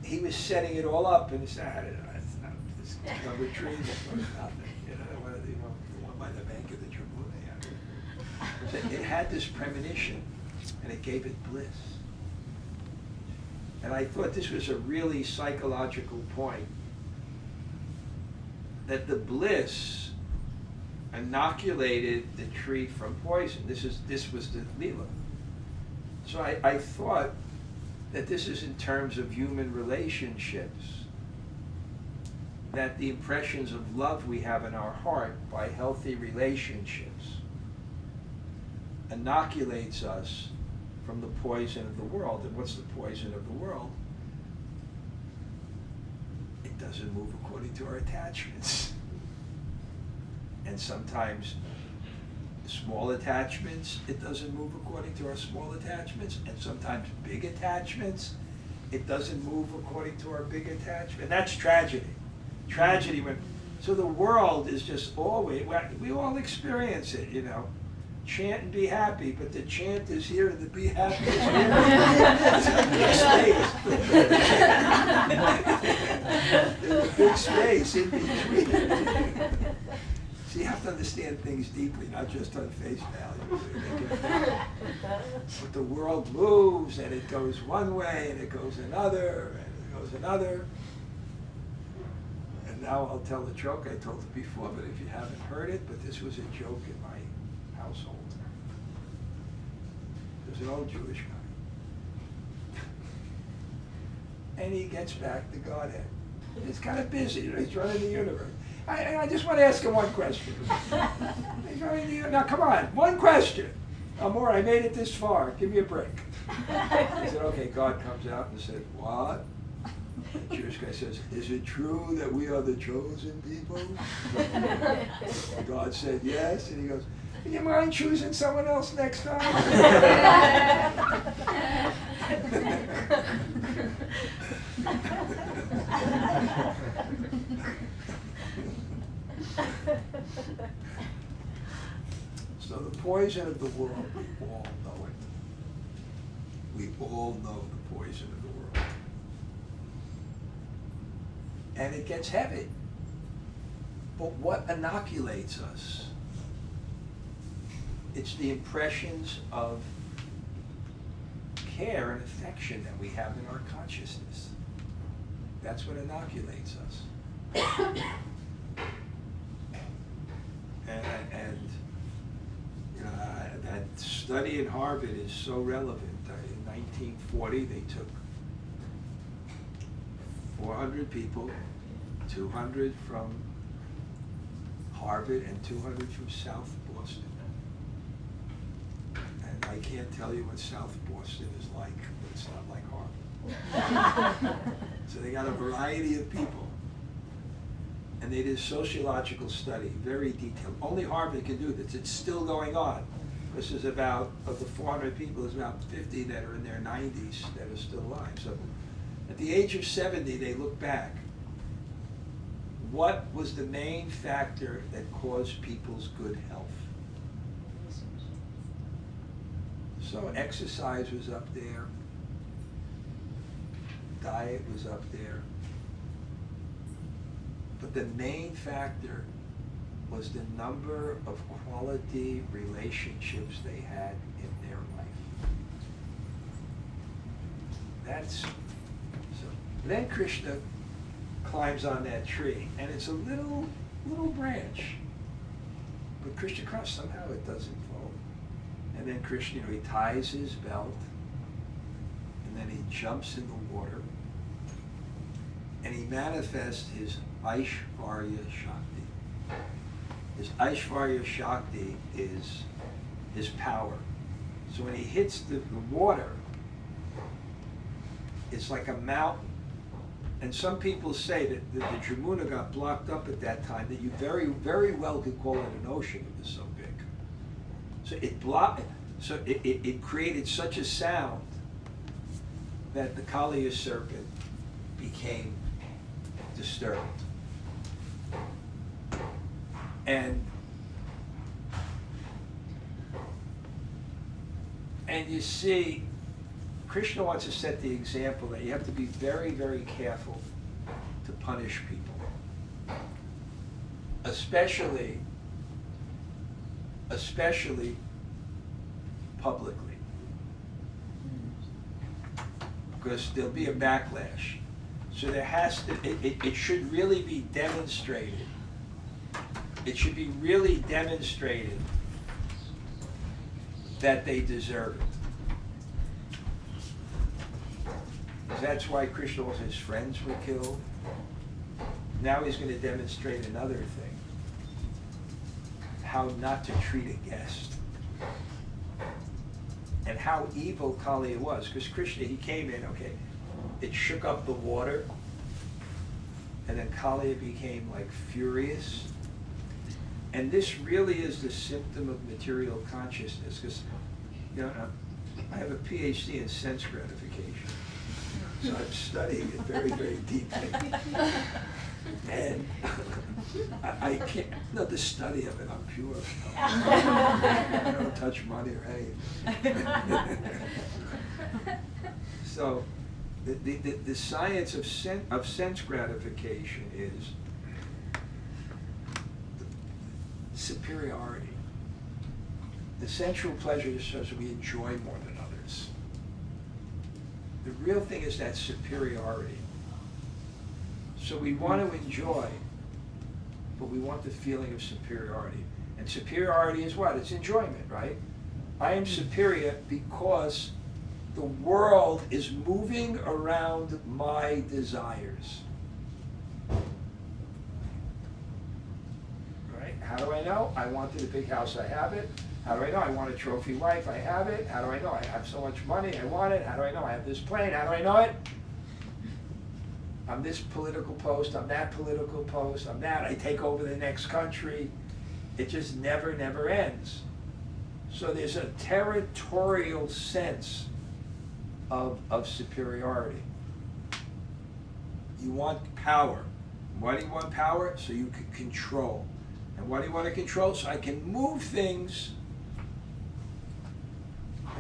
he was setting it all up, and he said, I don't know, it's not this number tree, it's nothing. You know, the one by the bank of the Jamuna. So it had this premonition, and it gave it bliss. And I thought this was a really psychological point, that the bliss inoculated the tree from poison. This was the Leela. So I thought that this is in terms of human relationships, that the impressions of love we have in our heart by healthy relationships inoculates us from the poison of the world. And what's the poison of the world? It doesn't move according to our attachments. And sometimes small attachments, it doesn't move according to our small attachments. And sometimes big attachments, it doesn't move according to our big attachment. And that's tragedy. Tragedy when, so the world is just always, we all experience it, you know. Chant and be happy, but the chant is here and the be happy is here. There's a big space in between. So you have to understand things deeply, not just on face value. But the world moves and it goes one way and it goes another and it goes another. And now I'll tell the joke, I told it before, but if you haven't heard it, but this was a joke in my household. There's an old Jewish guy. And he gets back to Godhead. He's kind of busy, you know, he's running the universe. I just want to ask him one question. He's running the universe. Now come on, one question. Amor, I made it this far, give me a break. I said, okay, God comes out and said, what? The Jewish guy says, is it true that we are the chosen people? And God said, yes. And he goes, do you mind choosing someone else next time? So the poison of the world, we all know it. We all know the poison of the world. And it gets heavy. But what inoculates us? It's the impressions of care and affection that we have in our consciousness. That's what inoculates us. And you know, that study in Harvard is so relevant. In 1940, they took 400 people, 200 from Harvard and 200 from South Boston. And I can't tell you what South Boston is like, but it's not like Harvard. So they got a variety of people. And they did a sociological study, very detailed. Only Harvard can do this. It's still going on. This is about, of the 400 people, there's about 50 that are in their 90s that are still alive. So at the age of 70, they look back. What was the main factor that caused people's good health? So exercise was up there. Diet was up there. But the main factor was the number of quality relationships they had in their life. That's so. Then Krishna climbs on that tree, and it's a little branch. But Krishna comes, somehow it doesn't fall. And then Krishna, you know, he ties his belt, and then he jumps in the water, and he manifests his Aishvarya Shakti. His Aishvarya Shakti is his power. So when he hits the water, it's like a mountain. And some people say that the Jamuna got blocked up at that time, that you very, very well could call it an ocean. It was so big. So it created such a sound that the Kaliya serpent became disturbed. And you see, Krishna wants to set the example that you have to be very, very careful to punish people. Especially publicly. Because there'll be a backlash. So there has to, it should really be demonstrated. It should be really demonstrated that they deserve it. That's why Krishna, all his friends were killed. Now he's going to demonstrate another thing. How not to treat a guest. And how evil Kali was. Because Krishna, he came in, okay, it shook up the water. And then Kali became like furious. And this really is the symptom of material consciousness. Because, you know, I have a PhD in sense gratification. So I'm studying it very, very deeply. And I can't, no, the study of it, I'm pure. I don't touch money or anything. So the science of sense gratification is superiority. The sensual pleasure says we enjoy more than others. The real thing is that superiority. So we want to enjoy, but we want the feeling of superiority. And superiority is what? It's enjoyment, right? I am superior because the world is moving around my desires. Right? How do I know? I wanted a big house, I have it. How do I know? I want a trophy wife, I have it. How do I know? I have so much money, I want it. How do I know? I have this plane, how do I know it? I'm this political post, I'm that political post, I'm that, I take over the next country. It just never ends. So there's a territorial sense of superiority. You want power. Why do you want power? So you can control. And why do you want to control? So I can move things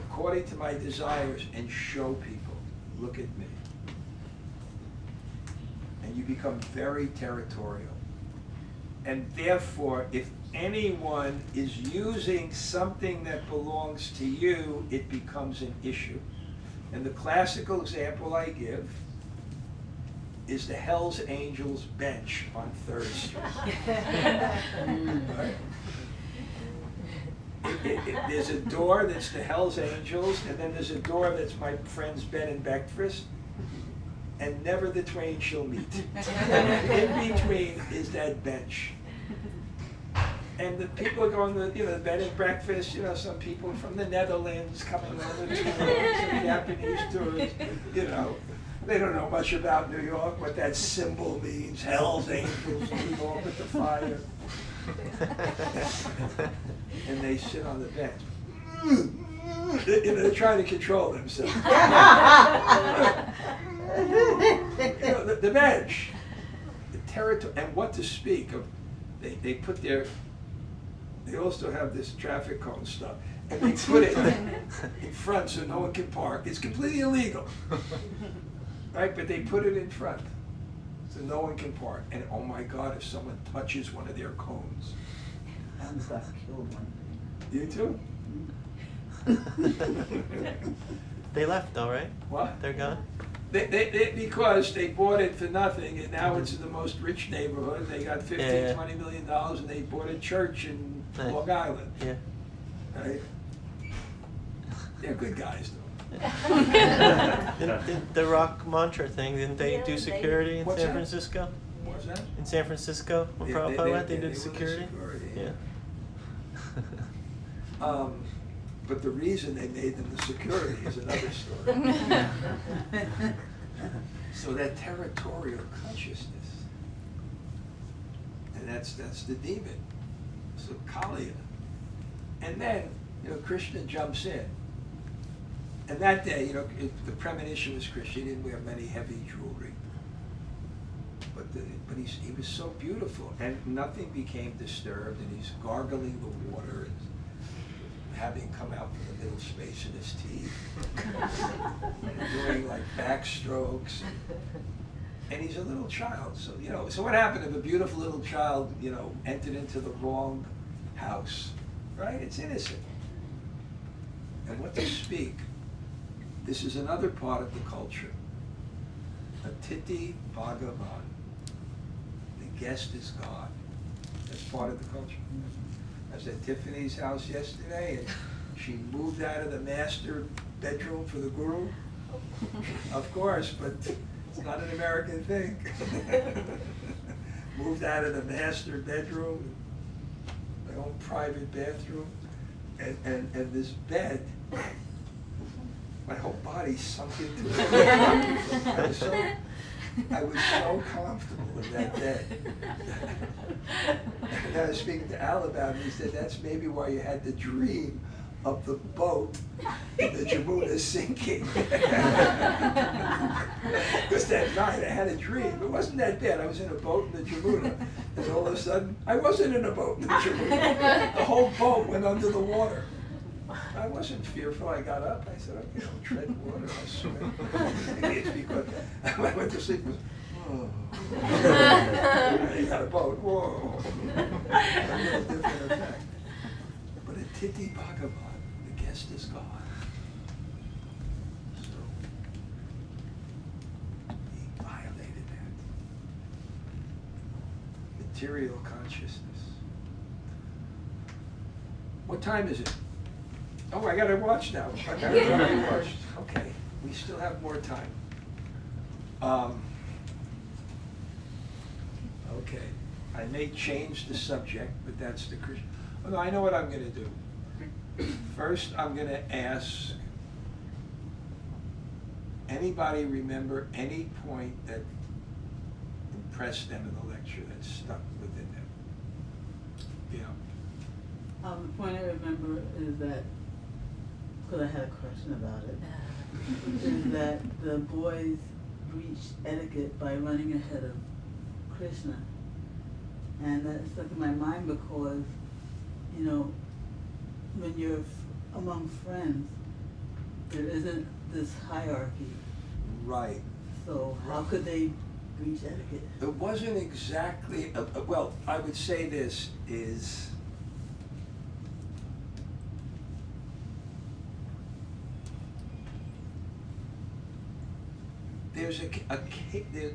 according to my desires and show people, look at me. And you become very territorial. And therefore, if anyone is using something that belongs to you, it becomes an issue. And the classical example I give is the Hells Angels bench on 3rd Street. Right? There's a door that's the Hells Angels, and then there's a door that's my friend's bed and breakfast, and never the twain shall meet. In between is that bench. And the people going to, the bed and breakfast, some people from the Netherlands coming over to some Japanese tourists, they don't know much about New York, what that symbol means, Hell's Angels, New York with the fire. And they sit on the bench. They're trying to control themselves. The bench, the territory, and what to speak of, they put their, they also have this traffic cone stuff, and they put it in front so no one can park. It's completely illegal, right? But they put it in front so no one can park. And oh my God, if someone touches one of their cones. I almost got killed one day. You too? They left though, right? What? They're gone? Because they bought it for nothing, and now it's in the most rich neighborhood. They got $20 million, and they bought a church in Long Island. Yeah. Right? They're good guys, though. The rock mantra thing, didn't they Yeah, do they- security in What's San that? Francisco? What's that? In San Francisco, when Prabhupada went, they did security? Yeah. Yeah. But the reason they made them the security is another story. So that territorial consciousness, and that's the demon. So Kaliya. And then, Krishna jumps in. And that day, the premonition was Krishna. He didn't wear many heavy jewelry. But he was so beautiful, and nothing became disturbed, and he's gargling the water and having come out from the middle space in his teeth, doing like backstrokes, and he's a little child. So so what happened if a beautiful little child entered into the wrong house, right? It's innocent. And what to speak? This is another part of the culture. Atiti Bhagavan. The guest is God. That's part of the culture. I was at Tiffany's house yesterday, and she moved out of the master bedroom for the guru, Of course, but it's not an American thing. Moved out of the master bedroom, my own private bathroom, and this bed, my whole body sunk into it. I was so comfortable in that bed. And I was speaking to Al about it, he said, that's maybe why you had the dream of the boat in the Jamuna sinking. Because that night I had a dream. It wasn't that bad. I was in a boat in the Jamuna, and all of a sudden, I wasn't in a boat in the Jamuna. The whole boat went under the water. I wasn't fearful. I got up. I said, okay, I'll tread water. I'll swim. Maybe it's because when I went to sleep, it was, oh. You got a boat. Whoa. A little different effect. But at Titi Bhagavan, the guest is God. So he violated that. Material consciousness. What time is it? Oh, I gotta watch now. I already watched. Okay, we still have more time. Okay, I may change the subject, but that's the Christian. Oh, no, I know what I'm gonna do. First, I'm gonna ask, anybody remember any point that impressed them in the lecture that stuck within them? Yeah. The point I remember is that, because I had a question about it, is that the boys reached etiquette by running ahead of Krishna. And that stuck in my mind because, you know, when you're among friends, there isn't this hierarchy. Right. So how could they reach etiquette? It wasn't exactly, well, I would say this is,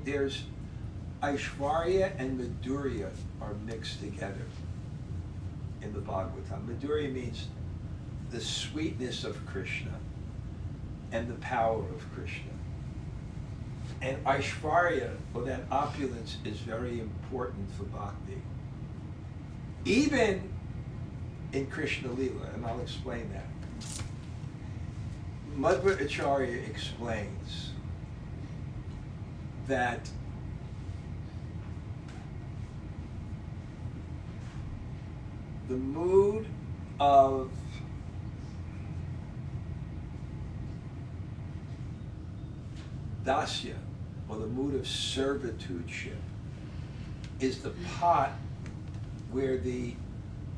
there's Aishwarya and Madhurya are mixed together in the Bhagavatam. Madhurya means the sweetness of Krishna and the power of Krishna. And Aishwarya, or that opulence, is very important for bhakti. Even in Krishna Lila, and I'll explain that. Madhva Acharya explains that the mood of dasya, or the mood of servitudeship, is the pot where the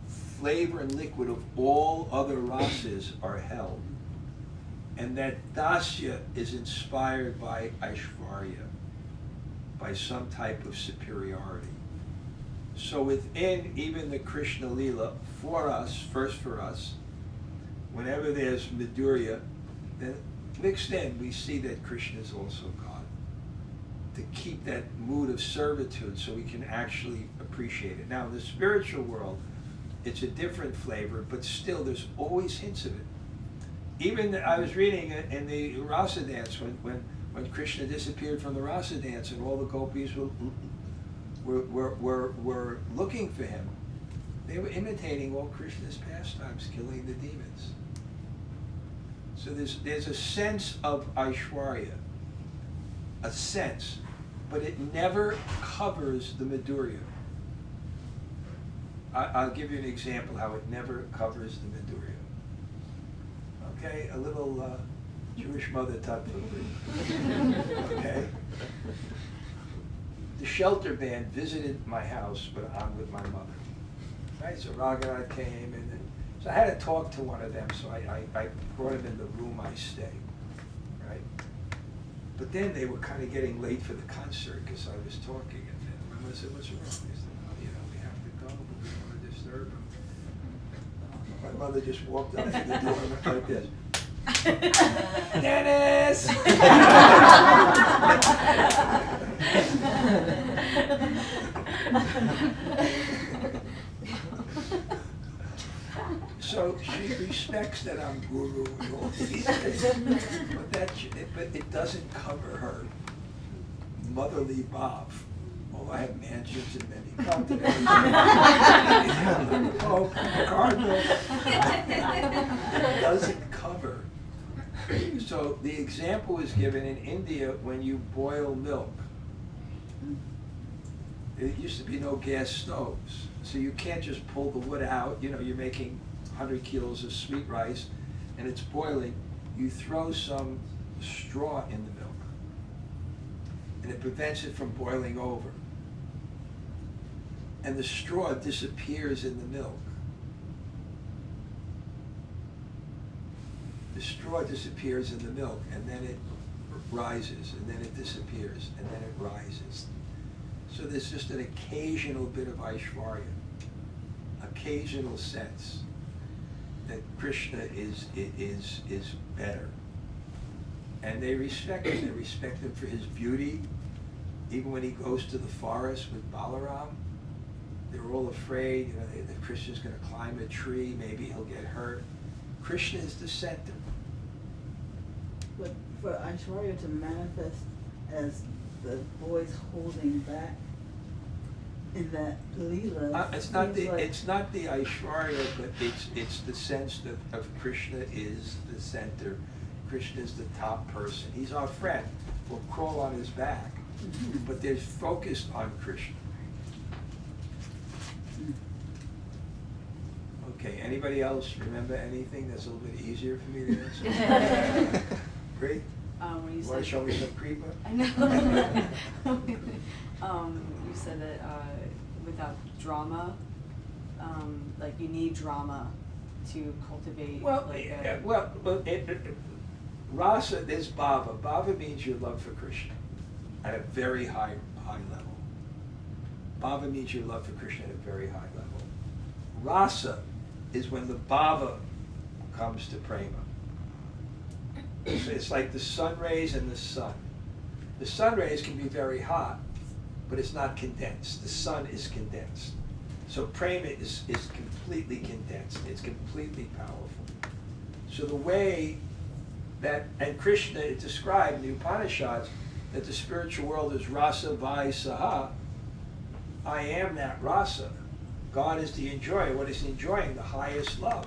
flavor and liquid of all other rasas are held. And that dasya is inspired by Aishwarya, by some type of superiority. So within even the Krishna Lila, for us, first for us, whenever there's Madhurya, then mixed in, we see that Krishna is also God. To keep that mood of servitude so we can actually appreciate it. Now in the spiritual world, it's a different flavor, but still there's always hints of it. Even I was reading in the Rasa dance when Krishna disappeared from the Rasa dance and all the gopis were looking for him. They were imitating all Krishna's pastimes, killing the demons. So there's a sense of Aishwarya, a sense, but it never covers the Madhurya. I'll give you an example how it never covers the Madhurya. Okay, a little Jewish mother taught for me. Okay. The shelter band visited my house, but I'm with my mother. Right, so Raghunath came, and then, so I had to talk to one of them, so I brought him in the room I stay, right? But then they were kind of getting late for the concert because I was talking, and then my mother said, "What's wrong?" They said, "Oh, you know, we have to go, but we don't want to disturb them." My mother just walked up to the door and went like this. Dennis! So she respects that I'm guru and all these things, but it doesn't cover her motherly love. Oh, I have mansions in many continents. Oh, Cardinal. It doesn't cover. So the example is given in India when you boil milk. There used to be no gas stoves, so you can't just pull the wood out. You know, you're making 100 kilos of sweet rice, and it's boiling. You throw some straw in the milk, and it prevents it from boiling over. And the straw disappears in the milk. The straw disappears in the milk, and then it rises, and then it disappears, and then it rises. So there's just an occasional bit of Aishwarya, occasional sense that Krishna is better. And they respect him. They respect him for his beauty. Even when he goes to the forest with Balaram, they're all afraid, you know, that Krishna's going to climb a tree, maybe he'll get hurt. Krishna is the center. But for Aishwarya to manifest as the boys holding back in that Leela, It's not the like, Aishwarya, but it's the sense that of Krishna is the center. Krishna is the top person. He's our friend. We'll crawl on his back, but they're focused on Krishna. Okay, anybody else remember anything that's a little bit easier for me to answer? Great. When you Want to said, show me some creeper? I know. You said that without drama, like you need drama to cultivate. Well, like rasa, there's bhava. Bhava means your love for Krishna at a very high level. Bhava means your love for Krishna at a very high level. Rasa is when the bhava comes to prema. So it's like the sun rays and the sun. The sun rays can be very hot, but it's not condensed. The sun is condensed. So prema is completely condensed. It's completely powerful. So the way that, and Krishna is described in the Upanishads, that the spiritual world is rasa vai saha. I am that rasa. God is the enjoyer. What is he enjoying? The highest love.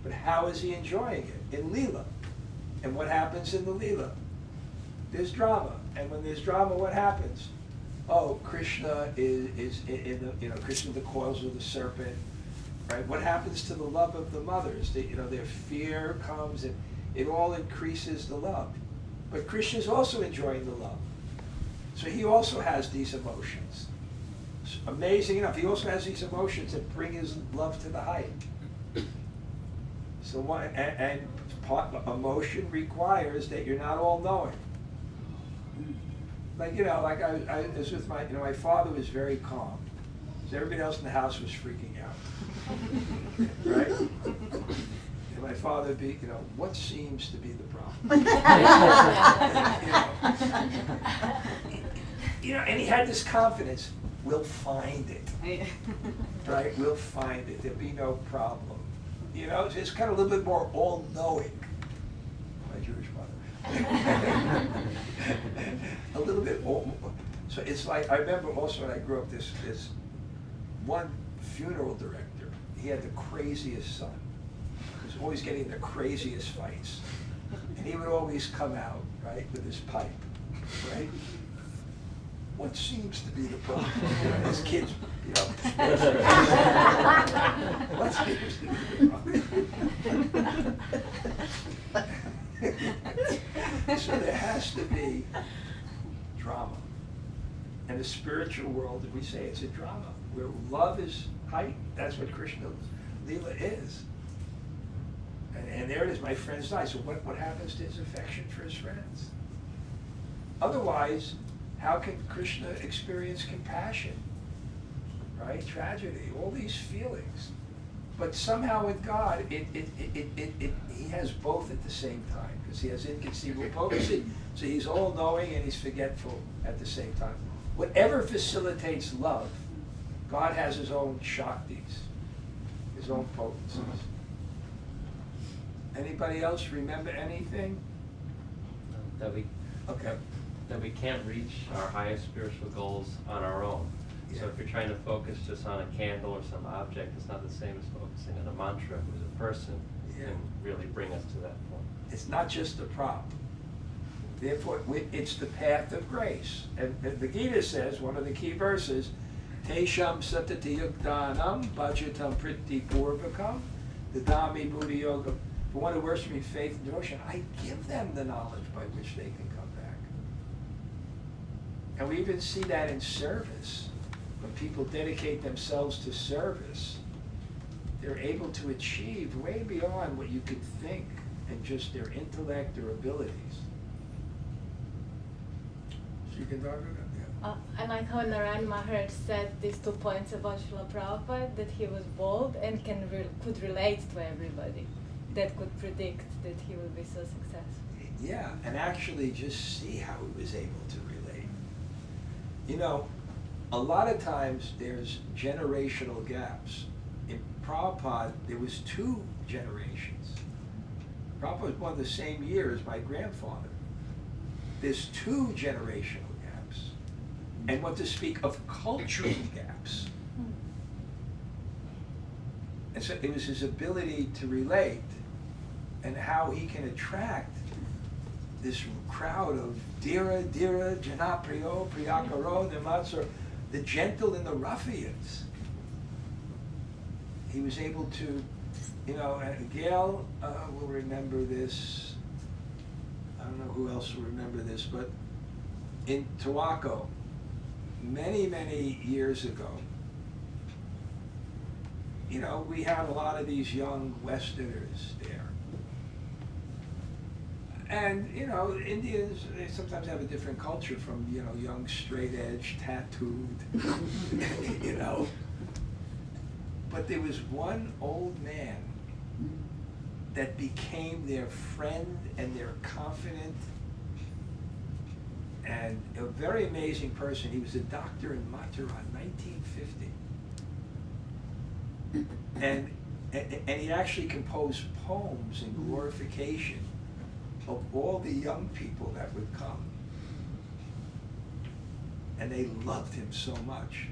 But how is he enjoying it? In Leela. And what happens in the Leela? There's drama. And when there's drama, what happens? Oh, Krishna is in the, you know, Krishna the coils of the serpent, right? What happens to the love of the mothers? They, you know, their fear comes and it all increases the love. But Krishna is also enjoying the love. So he also has these emotions. Amazing enough, he also has these emotions that bring his love to the height. So one, and emotion requires that you're not all knowing. Like, you know, like I was with my, you know, my father was very calm. So everybody else in the house was freaking out. Right? And my father would be, you know, what seems to be the problem? You know, and he had this confidence, we'll find it. Right? We'll find it. There'll be no problem. You know, it's kind of a little bit more all-knowing. My Jewish mother. A little bit all. So it's like, I remember also when I grew up, this one funeral director, he had the craziest son. He was always getting the craziest fights. And he would always come out, right, with his pipe, right? What seems to be the problem? You know, his kids, you know. What seems to be the problem? So there has to be drama. And the spiritual world, we say it's a drama, where love is heightened. That's what Krishna Leela is. And there it is, my friends die. So what happens to his affection for his friends? Otherwise, how can Krishna experience compassion, right? Tragedy, all these feelings. But somehow with God, he has both at the same time, because he has inconceivable potency. So he's all-knowing and he's forgetful at the same time. Whatever facilitates love, God has his own shaktis, his own potencies. Anybody else remember anything? That we Okay. that we can't reach our highest spiritual goals on our own. Yeah. So if you're trying to focus just on a candle or some object, it's not the same as focusing on a mantra who's a person who Yeah. can really bring us to that point. It's not just a prop. Therefore, it's the path of grace. And the Gita says, one of the key verses, Tesham satati yuktanam bhajatam priti purvakam dadami buddhi yoga. For one who worships me in faith and devotion, I give them the knowledge by which they can come back. And we even see that in service. When people dedicate themselves to service, they're able to achieve way beyond what you could think and just their intellect or abilities. So you can talk about that. I like how Narayan Maharaj said these 2 points about Srila Prabhupada, that he was bold and could relate to everybody, that could predict that he would be so successful. Yeah, and actually just see how he was able to relate. You know, a lot of times there's generational gaps. In Prabhupada, there was 2 generations. Prabhupada was born the same year as my grandfather. There's 2 generational gaps. And what to speak of cultural gaps. And so it was his ability to relate and how he can attract this crowd of Dhira, Dhira, Janapriyo, Priyakaro, Nimatsur, the gentle and the ruffians. He was able to, you know, and Gail will remember this. I don't know who else will remember this, but in Tawako, many, many years ago, you know, we had a lot of these young Westerners there. And, you know, Indians, they sometimes have a different culture from, you know, young, straight edge, tattooed, you know. But there was one old man that became their friend and their confidant, and a very amazing person. He was a doctor in Mathura in 1950. And he actually composed poems in glorification of all the young people that would come. And they loved him so much.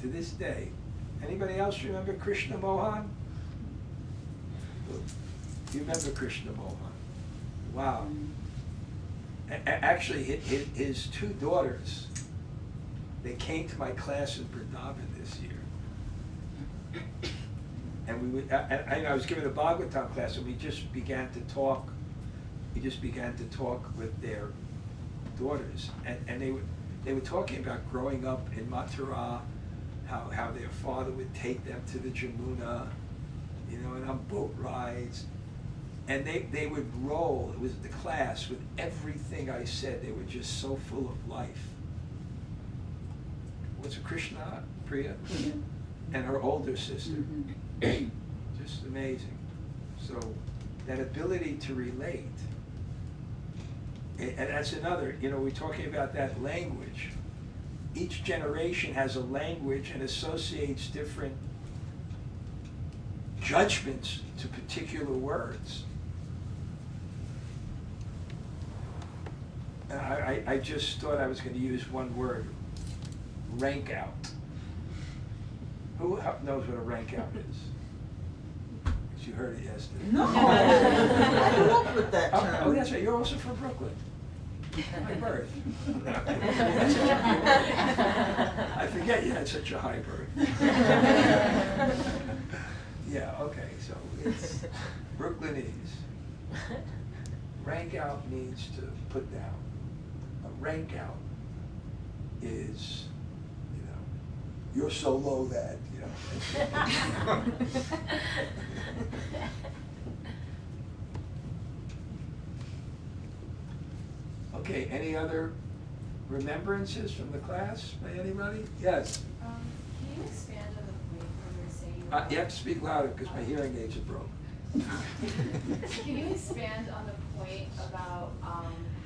To this day. Anybody else remember Krishna Mohan? You remember Krishna Mohan? Wow. Actually, his 2 daughters, they came to my class in Vrindavan this year. And we would, I was giving a Bhagavatam class, and we just began to talk. We just began to talk with their daughters, and they were talking about growing up in Mathura, how their father would take them to the Jamuna, you know, and on boat rides, and they would roll. It was the class with everything I said. They were just so full of life. What's it, Krishna, Priya, and her older sister. Just amazing. So that ability to relate, and that's another, you know, we're talking about that language. Each generation has a language and associates different judgments to particular words. And I just thought I was going to use one word, rank out. Who knows what a rank out is? You heard it yesterday. No, I grew up with that term. Oh, that's right. You're also from Brooklyn. My birth. I forget you had such a high birth. Yeah. Okay. So it's Brooklynese. Rank out means to put down. A rank out is, you know, you're so low that, you know. Okay, any other remembrances from the class by anybody? Yes. Can you expand on the point where you were saying? You have to speak louder because my hearing aids are broke. Can you expand on the point about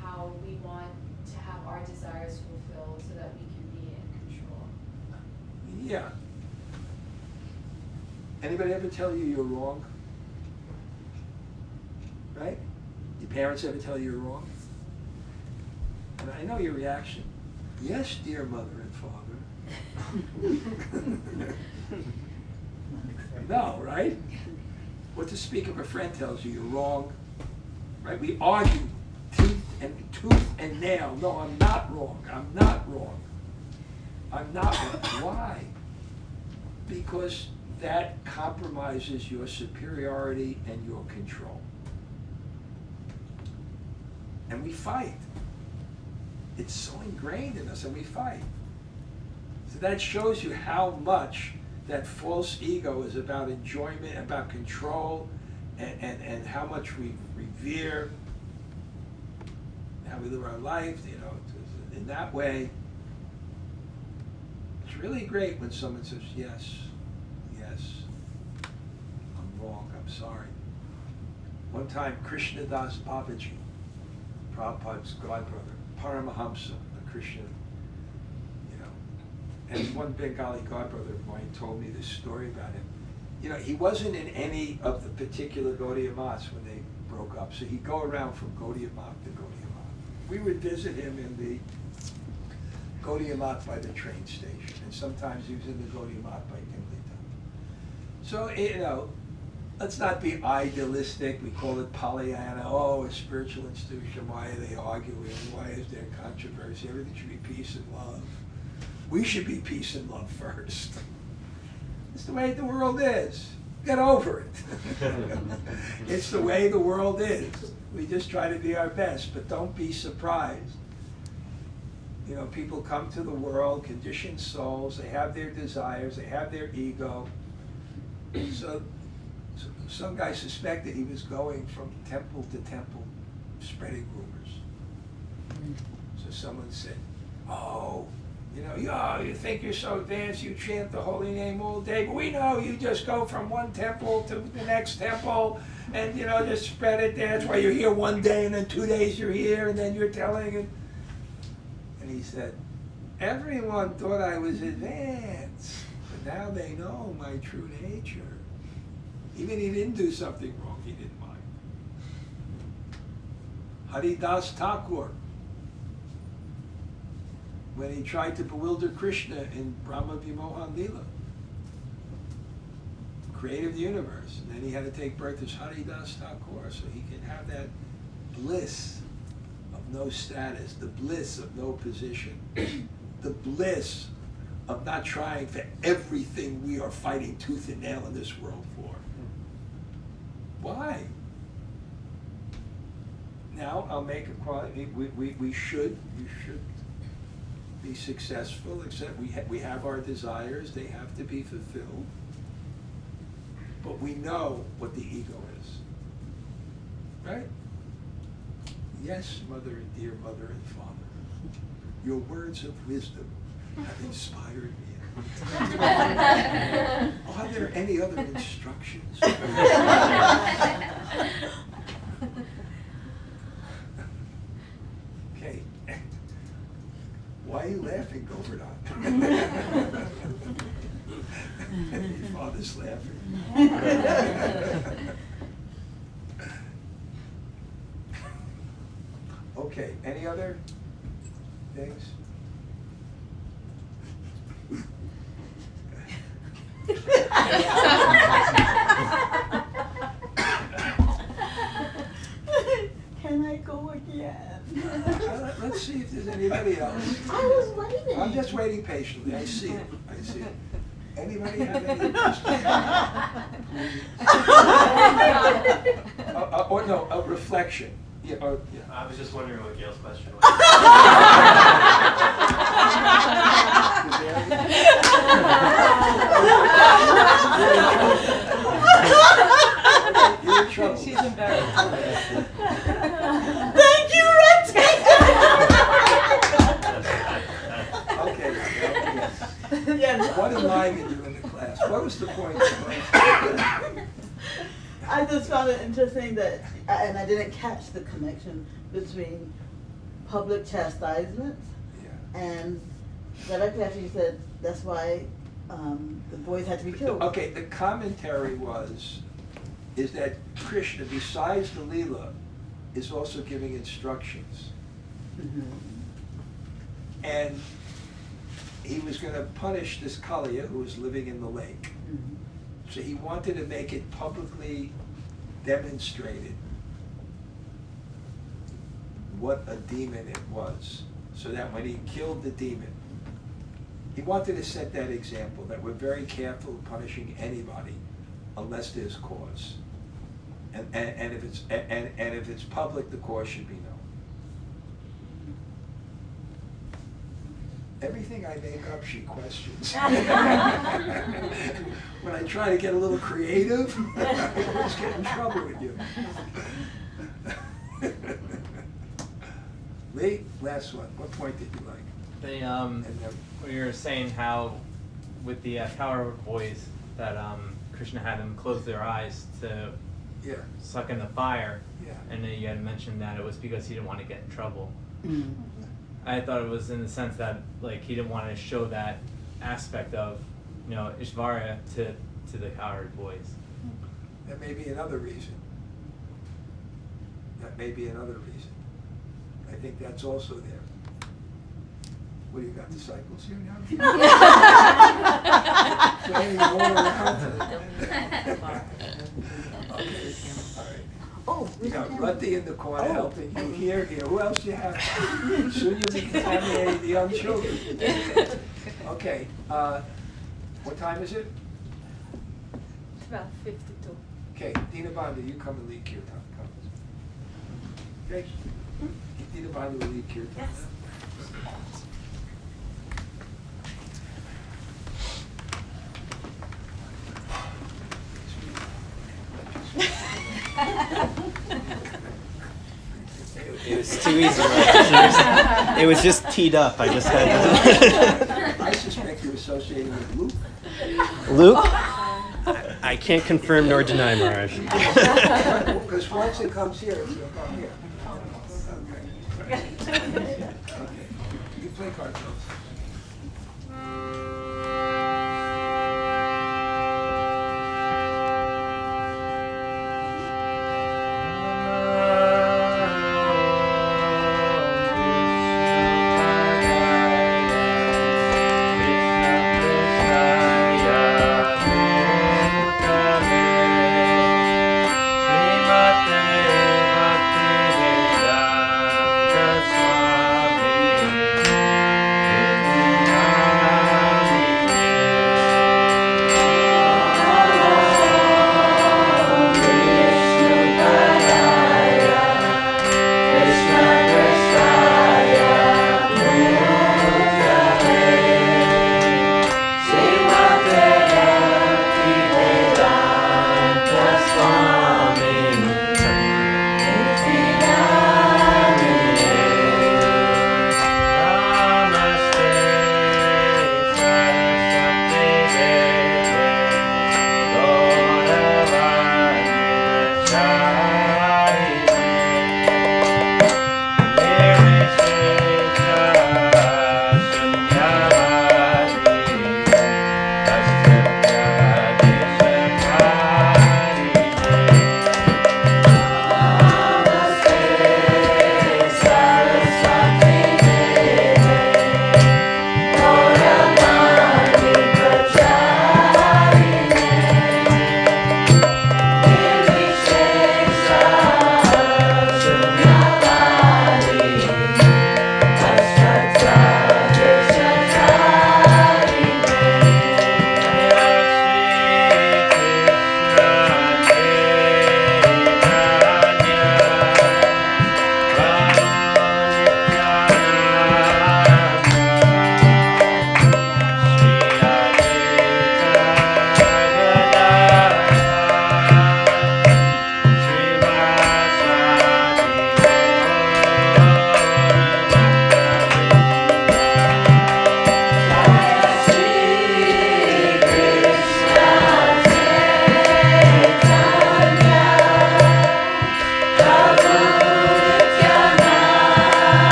how we want to have our desires fulfilled so that we can be in control? Yeah. Anybody ever tell you you're wrong? Right? Your parents ever tell you you're wrong? And I know your reaction. Yes, dear mother and father. No, right? What to speak of a friend tells you you're wrong, right? We argue tooth and nail. No, I'm not wrong. I'm not wrong. I'm not wrong. Why? Because that compromises your superiority and your control. And we fight. It's so ingrained in us, and we fight. So that shows you how much that false ego is about enjoyment, about control, and how much we revere, how we live our life, you know, in that way. It's really great when someone says, yes, I'm wrong, I'm sorry. One time, Krishnadas Babaji, Prabhupada's godbrother, Paramahamsa, a Christian, and one Bengali godbrother of mine told me this story about him. You know, he wasn't in any of the particular Gaudiya Maths when they broke up, so he'd go around from Gaudiya Math to Gaudiya Math. We would visit him in the Gaudiya Math by the train station, and sometimes he was in the Gaudiya Math by Tingleytown. So, you know, let's not be idealistic. We call it Pollyanna. Oh, a spiritual institution, why are they arguing? Why is there controversy? Everything should be peace and love. We should be peace and love first. It's the way the world is. Get over it. It's the way the world is. We just try to be our best, but don't be surprised. You know, people come to the world, conditioned souls, they have their desires, they have their ego. So some guy suspected he was going from temple to temple, spreading rumors. So someone said, oh, you know, you think you're so advanced, you chant the holy name all day, but we know you just go from one temple to the next temple and, you know, just spread it there. That's why you're here one day and then 2 days you're here and then you're telling. And he said, everyone thought I was advanced, but now they know my true nature. Even he didn't do something wrong, he didn't mind. Haridas Thakur, when he tried to bewilder Krishna in Brahma Vimohan Lila, creative the universe, and then he had to take birth as Haridas Thakur so he can have that bliss of no status, the bliss of no position, the bliss of not trying for everything we are fighting tooth and nail in this world for. Why? Now I'll make a quality. We should be successful, except we have our desires, they have to be fulfilled. But we know what the ego is. Right? Yes, mother and dear mother and father, your words of wisdom have inspired me. Are there any other instructions? Okay. Why are you laughing, Govardhan? Your father's laughing. Okay, any other things? Can I go again? Let's see if there's anybody else. I was waiting. I'm just waiting patiently. I see it. I see it. Anybody have any questions? Or no, a reflection. Yeah, yeah. I was just wondering what Gail's question was. You're in trouble. She's embarrassed. Thank you, Rete. Okay. Yes. What enlivened you in the class? What was the point? I just found it interesting that, and I didn't catch the connection between public chastisement and directly after you said that's why the boys had to be killed. Okay, the commentary was, is that Krishna, besides the Leela, is also giving instructions. And he was going to punish this Kaliya who was living in the lake. So he wanted to make it publicly demonstrated what a demon it was, so that when he killed the demon, he wanted to set that example that we're very careful of punishing anybody unless there's cause. And if it's public, the cause should be known. Everything I make up, she questions. When I try to get a little creative, I always get in trouble with you. Lee, last one. What point did you like? When you were saying how with the Kauravas boys that Krishna had them close their eyes to suck in the fire, and then you had mentioned that it was because he didn't want to get in trouble. I thought it was in the sense that like he didn't want to show that aspect of, you know, Ishvarya to the Kauravas boys. That may be another reason. I think that's also there. What do you got, disciples here now? Playing all around. Okay, all right. Oh, You got Ruddy in the corner helping you here. Who else do you have? Soon you'll be contaminating the young children. Okay, what time is it? 12:52. Okay, Dina Banda, you come and lead Kirtan. Come. Okay? Dina Banda will lead Kirtan. Yes. It was too easy. It was just teed up. I just had to. I suspect you're associated with Luke. Luke? I can't confirm nor deny, Maharaj. Because once it comes here, it's going to come here. Okay. You play cards.